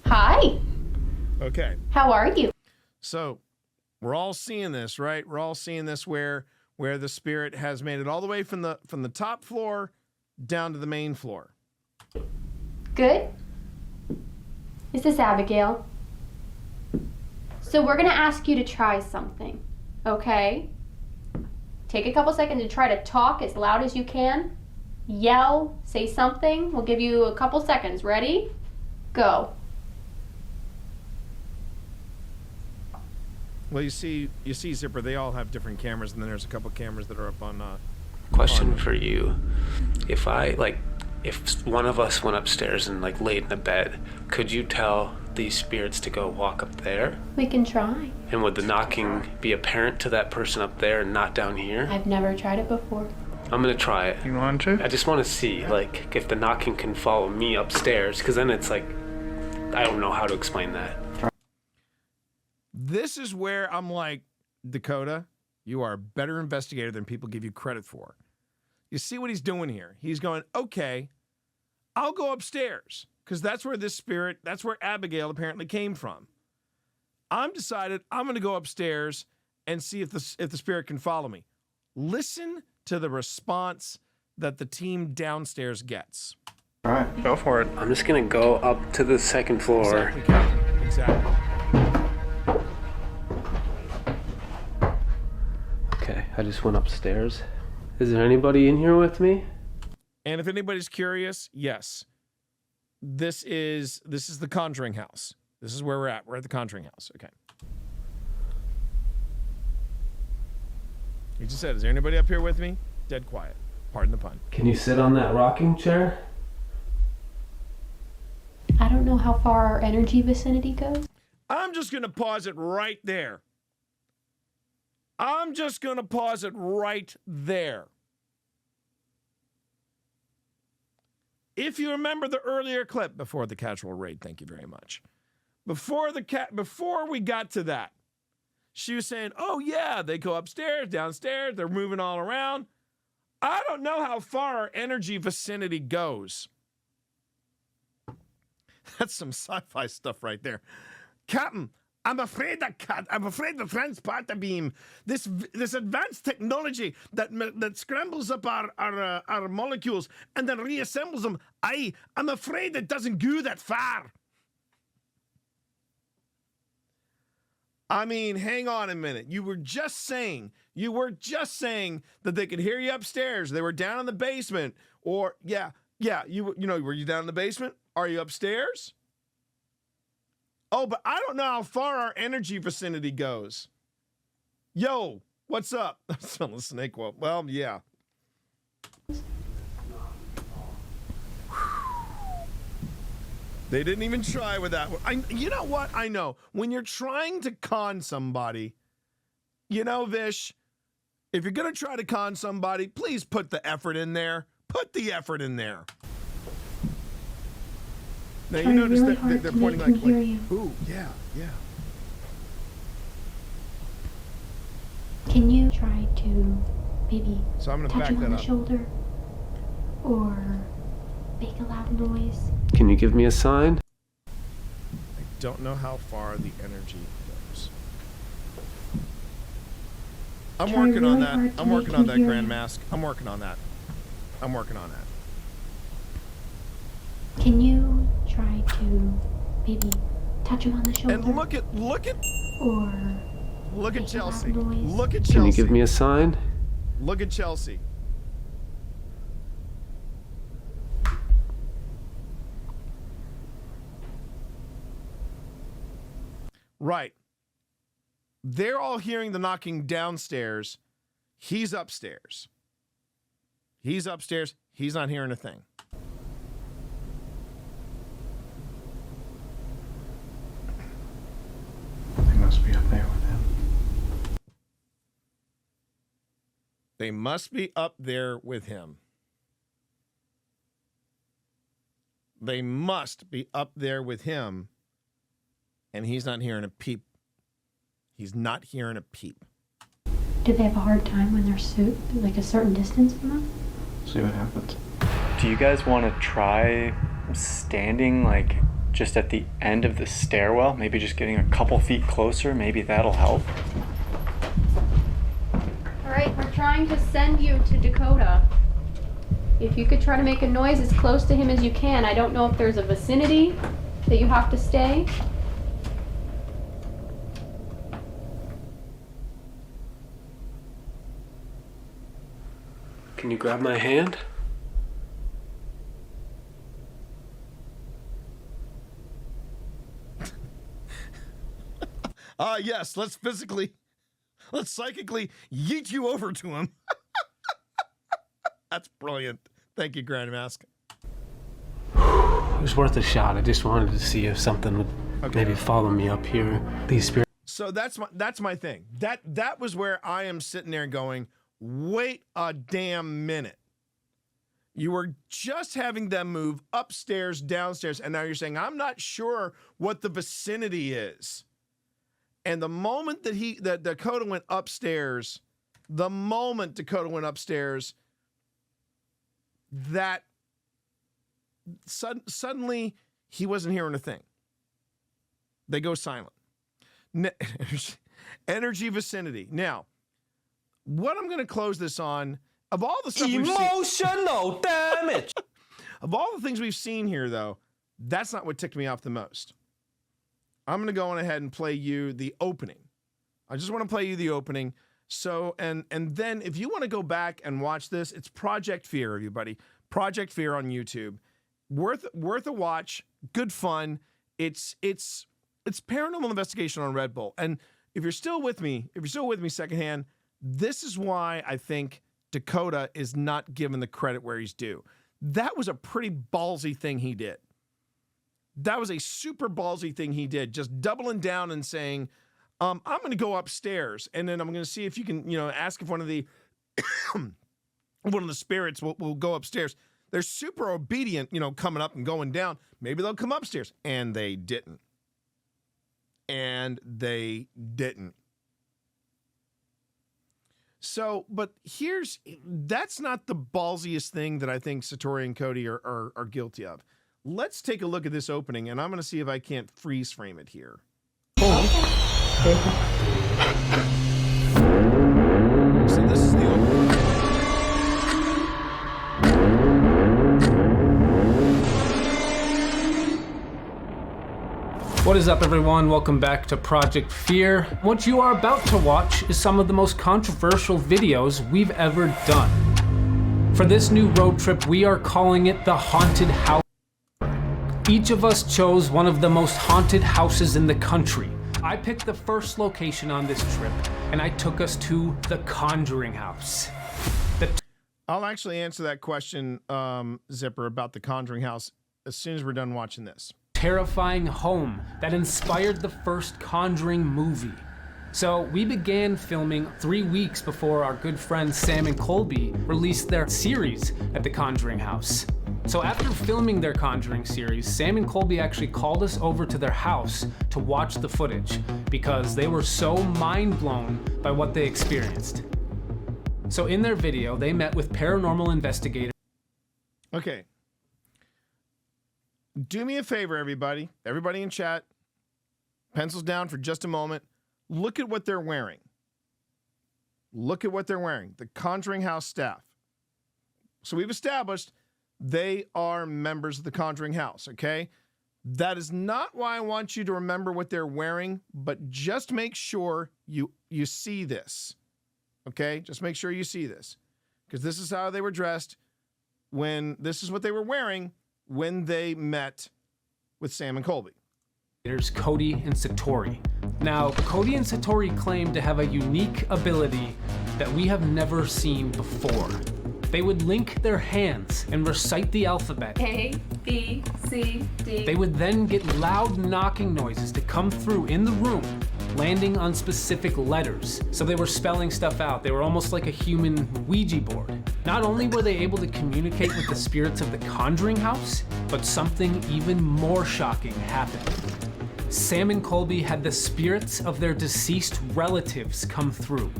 Hi. Okay. How are you? So we're all seeing this, right? We're all seeing this where the spirit has made it all the way from the top floor down to the main floor. Good. This is Abigail. So we're gonna ask you to try something, okay? Take a couple seconds to try to talk as loud as you can. Yell, say something. We'll give you a couple seconds. Ready? Go. Well, you see, Zipper, they all have different cameras, and then there's a couple cameras that are up on. Question for you: if one of us went upstairs and laid in the bed, could you tell these spirits to go walk up there? We can try. And would the knocking be apparent to that person up there and not down here? I've never tried it before. I'm gonna try it. You want to? I just want to see, if the knocking can follow me upstairs, because then it's I don't know how to explain that. This is where I'm like, Dakota, you are a better investigator than people give you credit for. You see what he's doing here? He's going, okay, I'll go upstairs. because that's where that's where Abigail apparently came from. I'm decided I'm going to go upstairs and see if the spirit can follow me. Listen to the response that the team downstairs gets. All right, go for it. I'm just gonna go up to the second floor. Exactly, Captain. Exactly. Okay, I just went upstairs. Is there anybody in here with me? And if anybody's curious, yes, this is the Conjuring House. This is where we're at. We're at the Conjuring House. Okay. He just said, "Is there anybody up here with me?" Dead quiet. Pardon the pun. Can you sit on that rocking chair? I don't know how far our energy vicinity goes. I'm just going to pause it right there. I'm just going to pause it right there. If you remember the earlier clip before the casual raid, thank you very much. Before we got to that, she was saying, "Oh yeah, they go upstairs, downstairs, they're moving all around." I don't know how far our energy vicinity goes. That's some sci-fi stuff right there. Captain, I'm afraid the transporter beam, this advanced technology that scrambles up our molecules and then reassembles them, I'm afraid it doesn't go that far. I mean, hang on a minute. You were just saying that they could hear you upstairs. They were down in the basement. Or, yeah, were you down in the basement? Are you upstairs? Oh, but I don't know how far our energy vicinity goes. Yo, what's up? Selling a snake whoop. Well, yeah. They didn't even try with that one. You know what? I know. When you're trying to con somebody, Vish, if you're going to try to con somebody, please put the effort in there. Put the effort in there. Now, you notice really that they're pointing like, ooh, yeah. Can you try to maybe so I'm gonna touch back him that on the up. shoulder or make a loud noise? Can you give me a sign? I don't know how far the energy goes. I'm Try working on really that. hard to I'm working make on him that, hear Grand you. Mask. I'm working on that. Can you try to maybe touch him on the shoulder? And look at or Chelsea. noise? Look at Chelsea. Can you give me a sign? Look at Chelsea. Right. They're all hearing the knocking downstairs. He's upstairs. He's not hearing a thing. They must be up there with him. They must be up there with him. They must be up there with him. And he's not hearing a peep. He's not hearing a peep. Do they have a hard time when they're like a certain distance from them? See what happens. Do you guys want to try standing like just at the end of the stairwell? Maybe just getting a couple feet closer. Maybe that'll help. All right, we're trying to send you to Dakota. If you could try to make a noise as close to him as you can. I don't know if there's a vicinity that you have to stay. Can you grab my hand? Yes, let's psychically yeet you over to him. That's brilliant. Thank you, Grand Mask. It was worth a shot. I just wanted to see if something would maybe follow me up here. These spirits. So that's my thing. That was where I am sitting there going, wait a damn minute. You were just having them move upstairs, downstairs, and now you're saying, I'm not sure what the vicinity is. And the moment that Dakota went upstairs, that suddenly he wasn't hearing a thing. They go silent. Energy vicinity. Now, what I'm going to close this on, of all the stuff emotional damage. Of all the things we've seen here, though, that's not what ticked me off the most. I'm going to go on ahead and play you the opening. I just want to play you the opening. So, and then if you want to go back and watch this, it's Project Fear, everybody. Project Fear on YouTube. Worth a watch. Good fun. It's paranormal investigation on Red Bull. And if you're still with me secondhand, this is why I think Dakota is not given the credit where he's due. That was a pretty ballsy thing he did. That was a super ballsy thing he did, just doubling down and saying, I'm going to go upstairs, and then I'm going to see if you can, ask if one of the spirits will go upstairs. They're super obedient, coming up and going down. Maybe they'll come upstairs. And they didn't. So, but that's not the ballsiest thing that I think Satori and Cody are guilty of. Let's take a look at this opening, and I'm going to see if I can't freeze frame it here. So this is the opening. What is up, everyone? Welcome back to Project Fear. What you are about to watch is some of the most controversial videos we've ever done. For this new road trip, we are calling it the Haunted House. Each of us chose one of the most haunted houses in the country. I picked the first location on this trip, and I took us to the Conjuring House. I'll actually answer that question, Zipper, about the Conjuring House as soon as we're done watching this. Terrifying home that inspired the first Conjuring movie. So we began filming 3 weeks before our good friends Sam and Colby released their series at the Conjuring House. So after filming their Conjuring series, Sam and Colby actually called us over to their house to watch the footage because they were so mind blown by what they experienced. So in their video, they met with paranormal investigators. Okay. Do me a favor, everybody in chat, pencils down for just a moment. Look at what they're wearing. The Conjuring House staff. So we've established they are members of the Conjuring House, okay? That is not why I want you to remember what they're wearing, but just make sure you see this, okay? Just make sure you see this, because this is how they were dressed this is what they were wearing when they met with Sam and Colby. There's Cody and Satori. Now, Cody and Satori claim to have a unique ability that we have never seen before. They would link their hands and recite the alphabet. A, B, C, D. They would then get loud knocking noises to come through in the room, landing on specific letters. So they were spelling stuff out. They were almost like a human Ouija board. Not only were they able to communicate with the spirits of the Conjuring House, but something even more shocking happened. Sam and Colby had the spirits of their deceased relatives come through.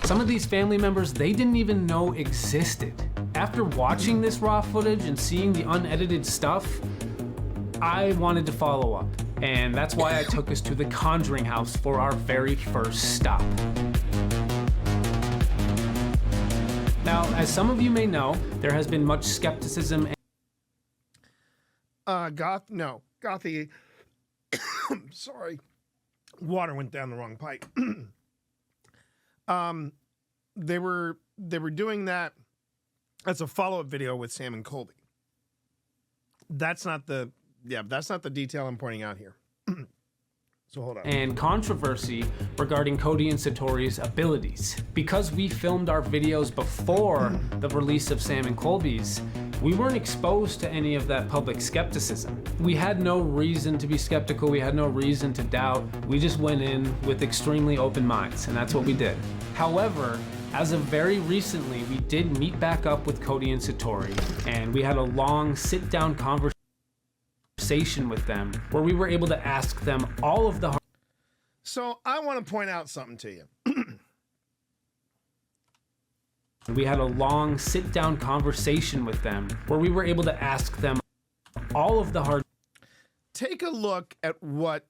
Some of these family members they didn't even know existed. After watching this raw footage and seeing the unedited stuff, I wanted to follow up. And that's why I took us to the Conjuring House for our very first stop. Now, as some of you may know, there has been much skepticism. Gothy. Sorry. Water went down the wrong pipe. They were doing that as a follow-up video with Sam and Colby. That's not the detail I'm pointing out here. So hold on. And controversy regarding Cody and Satori's abilities. Because we filmed our videos before the release of Sam and Colby's, we weren't exposed to any of that public skepticism. We had no reason to be skeptical. We had no reason to doubt. We just went in with extremely open minds, and that's what we did. However, as of very recently, we did meet back up with Cody and Satori, and we had a long sit-down conversation with them where we were able to ask them all of the So I want to point out something to you. We had a long sit-down conversation with them where we were able to ask them all of the hard. take a look at what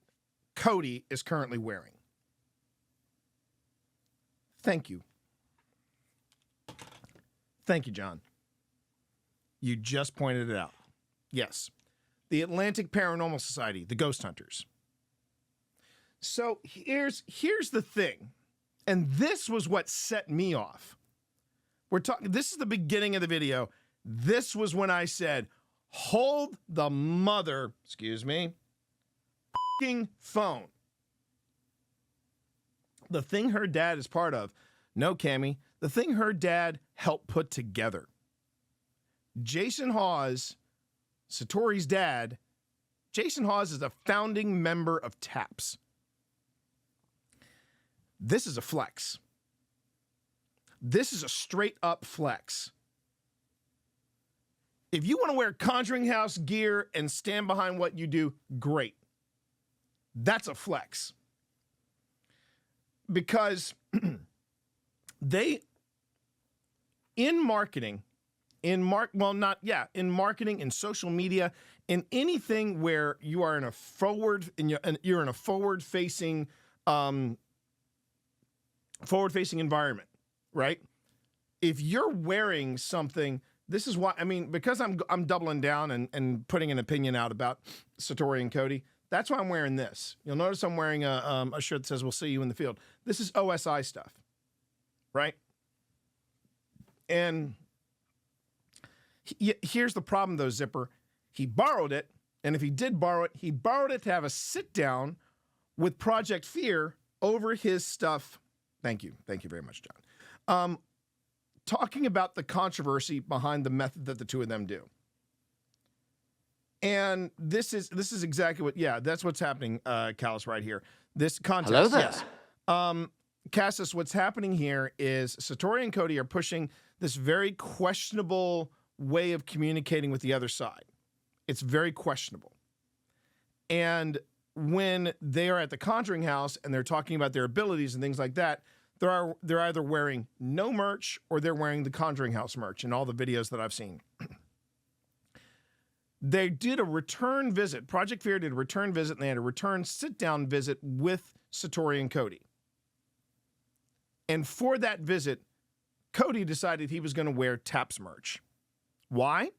Cody is currently wearing. Thank you. Thank you, John. You just pointed it out. Yes. The Atlantic Paranormal Society, the Ghost Hunters. So here's the thing, and this was what set me off. This is the beginning of the video. This was when I said, hold the mother, f***ing phone. The thing her dad is part of, no, Cammie, the thing her dad helped put together. Jason Hawes, Satori's dad, Jason Hawes is a founding member of TAPS. This is a flex. This is a straight up flex. If you want to wear Conjuring House gear and stand behind what you do, great. That's a flex. Because they, in marketing, in marketing, in social media, in anything where you are in a you're in a forward-facing environment, right? If you're wearing something, this is why, because I'm doubling down and putting an opinion out about Satori and Cody, that's why I'm wearing this. You'll notice I'm wearing a shirt that says, "We'll see you in the field." This is OSI stuff, right? And here's the problem, though, Zipper. He borrowed it, and if he did borrow it, he borrowed it to have a sit-down with Project Fear over his stuff. Thank you. Thank you very much, John. Talking about the controversy behind the method that the two of them do. And this is exactly what, that's what's happening, Callus, right here. This context, hello there. Yes. Cassis, what's happening here is Satori and Cody are pushing this very questionable way of communicating with the other side. It's very questionable. And when they are at the Conjuring House and they're talking about their abilities and things like that, they're either wearing no merch or they're wearing the Conjuring House merch in all the videos that I've seen. They did a return visit. Project Fear did a return visit, and they had a return sit-down visit with Satori and Cody. And for that visit, Cody decided he was going to wear TAPS merch. Why?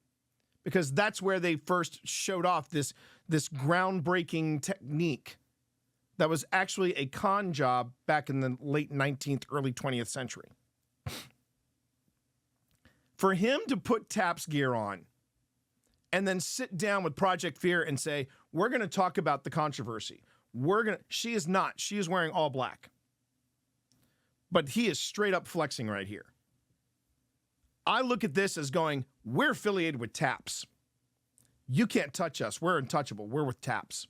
Because that's where they first showed off this groundbreaking technique that was actually a con job back in the late 19th, early 20th century. For him to put TAPS gear on and then sit down with Project Fear and say, we're going to talk about the controversy. She is not. She is wearing all black. But he is straight up flexing right here. I look at this as going, we're affiliated with TAPS. You can't touch us. We're untouchable. We're with TAPS.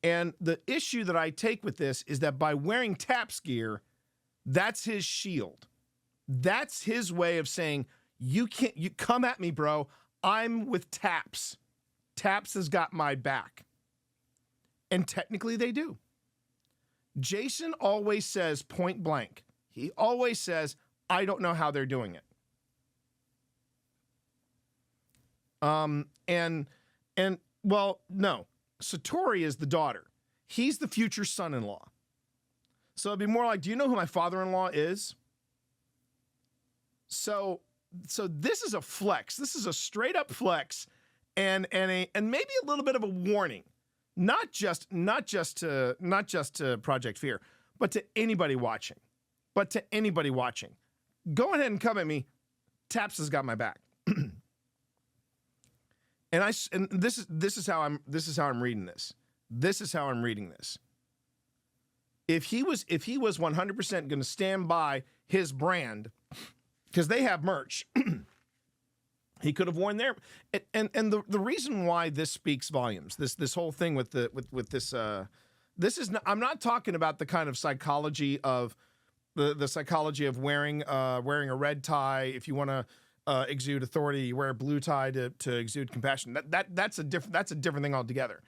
And the issue that I take with this is that by wearing TAPS gear, that's his shield. That's his way of saying, you come at me, bro. I'm with TAPS. TAPS has got my back. And technically they do. Jason always says point blank. He always says, I don't know how they're doing it. No. Satori is the daughter. He's the future son-in-law. So it'd be more like, do you know who my father-in-law is? So this is a flex. This is a straight up flex and maybe a little bit of a warning. Not just to Project Fear, but to anybody watching. Go ahead and come at me. TAPS has got my back. And this is how I'm reading this. This is how I'm reading this. If he was 100% going to stand by his brand, because they have merch, he could have worn their. And the reason why this speaks volumes, this whole thing with this is not, I'm not talking about the kind of psychology of the psychology of wearing a red tie. If you want to exude authority, you wear a blue tie to exude compassion. That's a different thing altogether.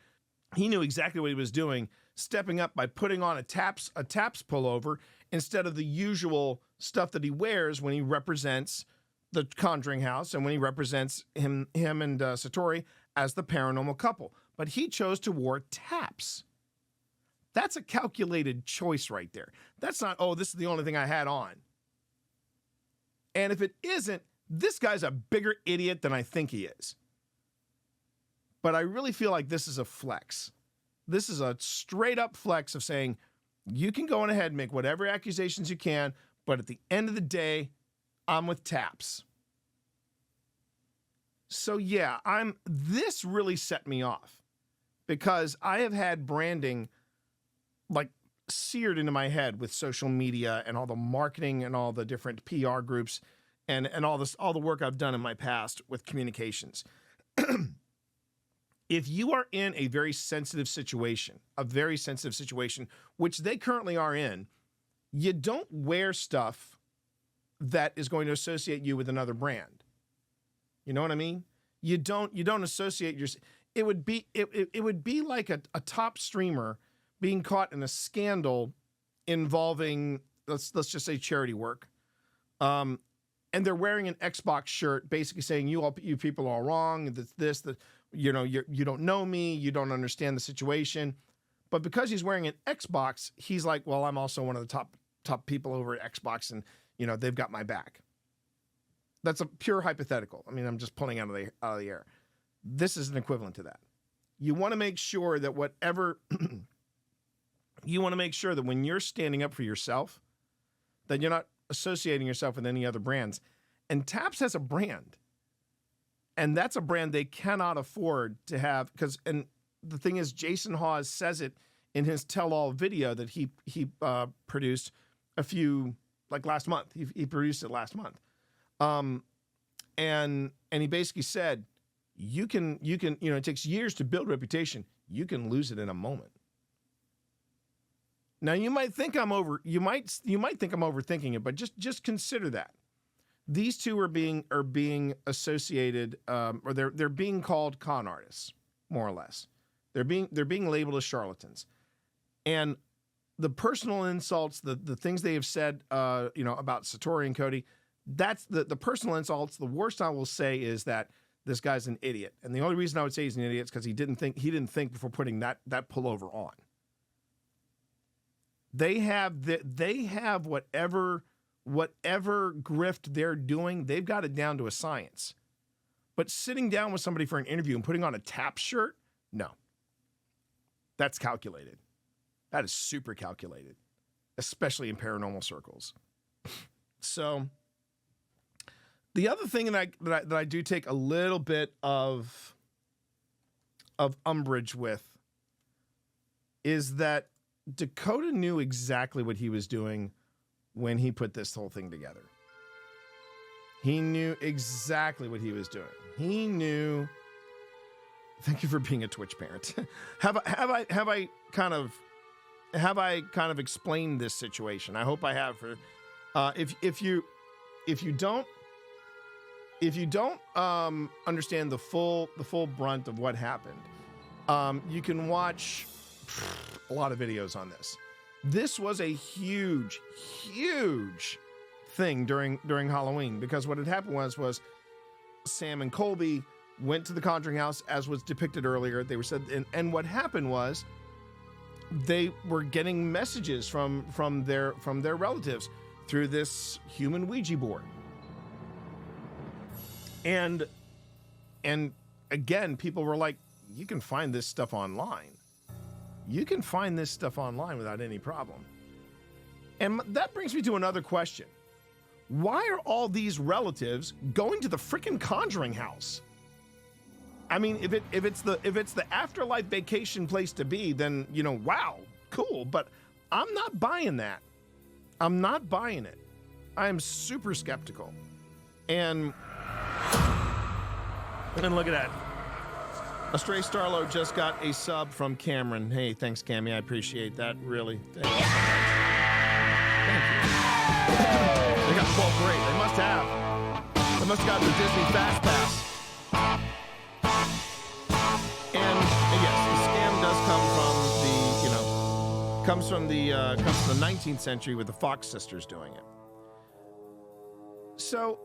He knew exactly what he was doing, stepping up by putting on a TAPS pullover instead of the usual stuff that he wears when he represents the Conjuring House and when he represents him and Satori as the Paranormal Couple. but he chose to wear taps. That's a calculated choice right there. That's not, oh, this is the only thing I had on. And if it isn't, this guy's a bigger idiot than I think he is. But I really feel like this is a flex. This is a straight up flex of saying, you can go on ahead and make whatever accusations you can, but at the end of the day, I'm with taps. So yeah, this really set me off because I have had branding like seared into my head with social media and all the marketing and all the different PR groups and all the work I've done in my past with communications. If you are in a very sensitive situation, which they currently are in, you don't wear stuff that is going to associate you with another brand. You know what I mean? You don't associate your. It would be like a top streamer being caught in a scandal involving let's just say charity work, and they're wearing an Xbox shirt, basically saying you people are wrong. That you don't know me, you don't understand the situation, but because he's wearing an Xbox, he's like, well, I'm also one of the top people over at Xbox, and they've got my back. That's a pure hypothetical. I mean, I'm just pulling out of the air. This is an equivalent to that. You want to make sure that you want to make sure that when you're standing up for yourself, that you're not associating yourself with any other brands. And Taps has a brand. And that's a brand they cannot afford to have and the thing is, Jason Hawes says it in his tell-all video that he produced last month. He produced it last month. And he basically said, you can, it takes years to build reputation. You can lose it in a moment. Now you might think I'm overthinking it, but just consider that. These two are being associated, or they're being called con artists, more or less. They're being labeled as charlatans, and the personal insults, the things they have said, about Satori and Cody, that's the personal insults. The worst I will say is that this guy's an idiot, and the only reason I would say he's an idiot is because he didn't think before putting that pullover on. They have whatever grift they're doing, they've got it down to a science. But sitting down with somebody for an interview and putting on a tap shirt, no. That's calculated. That is super calculated, especially in paranormal circles. So the other thing that I do take a little bit of umbrage with is that Dakota knew exactly what he was doing when he put this whole thing together. He knew exactly what he was doing. He knew. Thank you for being a Twitch parent. Have I kind of explained this situation? I hope I have. For if you don't understand the full brunt of what happened, you can watch a lot of videos on this. This was a huge thing during Halloween, because what had happened was Sam and Colby went to the Conjuring House, as was depicted earlier. They were said, and what happened was they were getting messages from their relatives through this human Ouija board. And again, people were like, you can find this stuff online. You can find this stuff online without any problem. And that brings me to another question. Why are all these relatives going to the freaking Conjuring House? I mean, if it's the afterlife vacation place to be, then, wow, cool. But I'm not buying that. I'm not buying it. I am super skeptical. And look at that. A Stray Starlo just got a sub from Cameron. Hey, thanks, Cammy. I appreciate that. Really. Thank you. They got, well, great. They must have. They must have gotten the Disney Fast Pass. And yes, the scam does comes from the 19th century with the Fox sisters doing it. So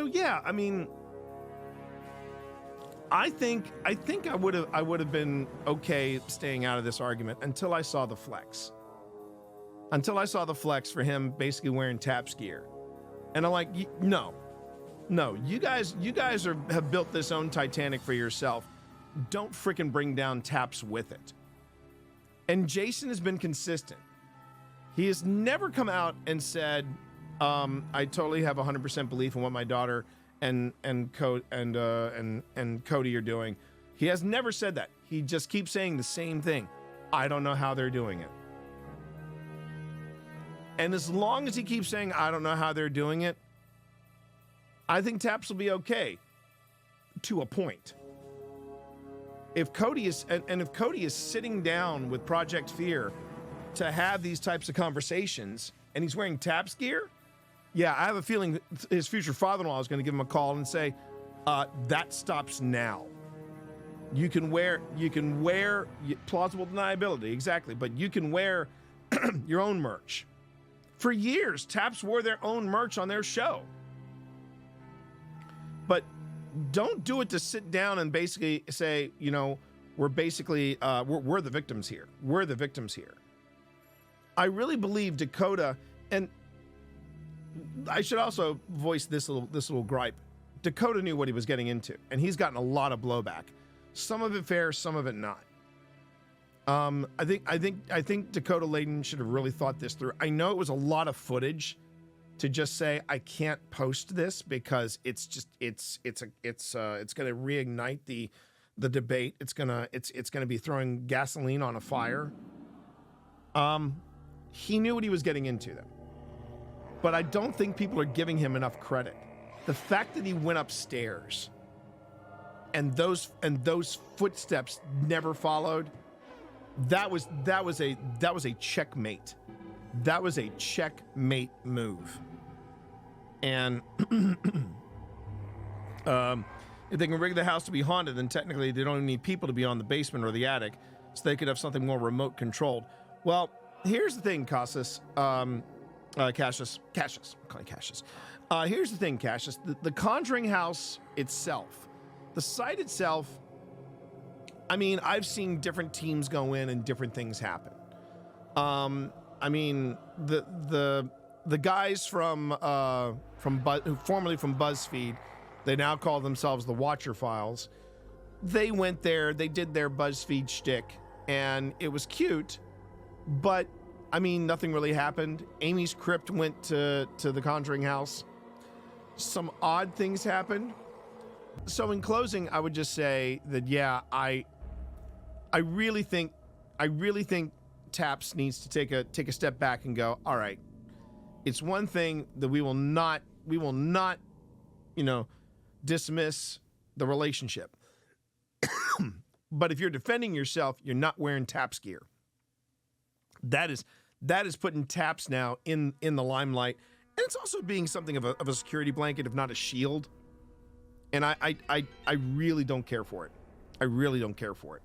yeah, I mean, I think I would have been okay staying out of this argument until I saw the flex. Until I saw the flex for him basically wearing Taps gear. And I'm like, no, you guys have built this own Titanic for yourself. Don't freaking bring down Taps with it. And Jason has been consistent. He has never come out and said, I totally have 100% belief in what my daughter and Cody are doing. He has never said that. He just keeps saying the same thing. I don't know how they're doing it. And as long as he keeps saying, I don't know how they're doing it, I think Taps will be okay to a point. If Cody is, and if Cody is sitting down with Project Fear to have these types of conversations and he's wearing Taps gear, yeah, I have a feeling his future father-in-law is going to give him a call and say, that stops now. You can wear plausible deniability, exactly, but you can wear your own merch. For years, Taps wore their own merch on their show. But don't do it to sit down and basically say, we're basically, we're the victims here. We're the victims here. I really believe Dakota, and I should also voice this little gripe. Dakota knew what he was getting into, and he's gotten a lot of blowback. Some of it fair, some of it not. I think Dakota Layden should have really thought this through. I know it was a lot of footage to just say I can't post this because it's going to reignite the debate. It's going to be throwing gasoline on a fire. He knew what he was getting into though. But I don't think people are giving him enough credit. The fact that he went upstairs and those footsteps never followed, that was a checkmate. That was a checkmate move. And if they can rig the house to be haunted, then technically they don't even need people to be on the basement or the attic, so they could have something more remote controlled. Well, here's the thing, Cassius. Cassius. I'm calling Cassius. Here's the thing, Cassius. The Conjuring House itself, the site itself, I mean, I've seen different teams go in and different things happen. I mean, the guys from formerly from BuzzFeed, they now call themselves the Watcher Files. They went there, they did their BuzzFeed shtick, and it was cute, but I mean, nothing really happened. Amy's crypt went to the Conjuring House. Some odd things happened. So in closing, I would just say that, yeah, I really think Taps needs to take a step back and go, all right, it's one thing that we will not, dismiss the relationship. But if you're defending yourself, you're not wearing Taps gear. That is putting Taps now in the limelight. And it's also being something of a security blanket, if not a shield. And I really don't care for it. I really don't care for it.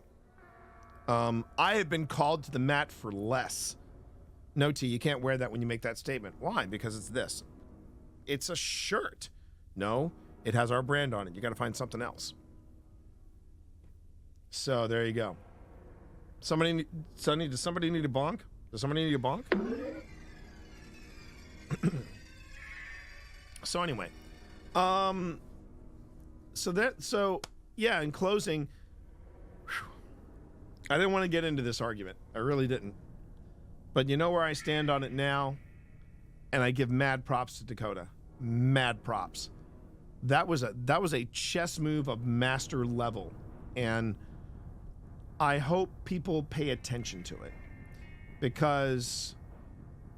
I have been called to the mat for less. No, T, you can't wear that when you make that statement. Why? Because it's this. It's a shirt. No, it has our brand on it. You got to find something else. So there you go. Does somebody need a bonk? Does somebody need a bonk? So anyway, so yeah, in closing, I didn't want to get into this argument. I really didn't. But you know where I stand on it now? And I give mad props to Dakota. Mad props. That was a chess move of master level. And I hope people pay attention to it. Because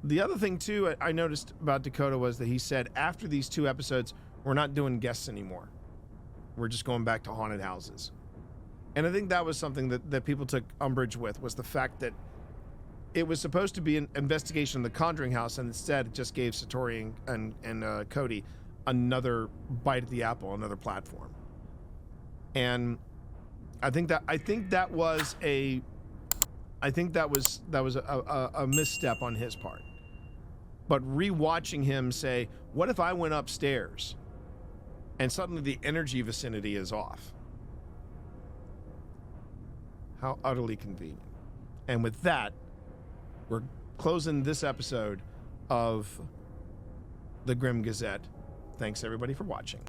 the other thing too I noticed about Dakota was that he said after these 2 episodes, we're not doing guests anymore. We're just going back to haunted houses. And I think that was something that people took umbrage with, was the fact that it was supposed to be an investigation of the Conjuring House, and instead it just gave Satori and Cody another bite at the apple, another platform. And I think that was a misstep on his part. But rewatching him say, what if I went upstairs and suddenly the energy vicinity is off? How utterly convenient. And with that, we're closing this episode of the Grim Gazette. Thanks, everybody, for watching.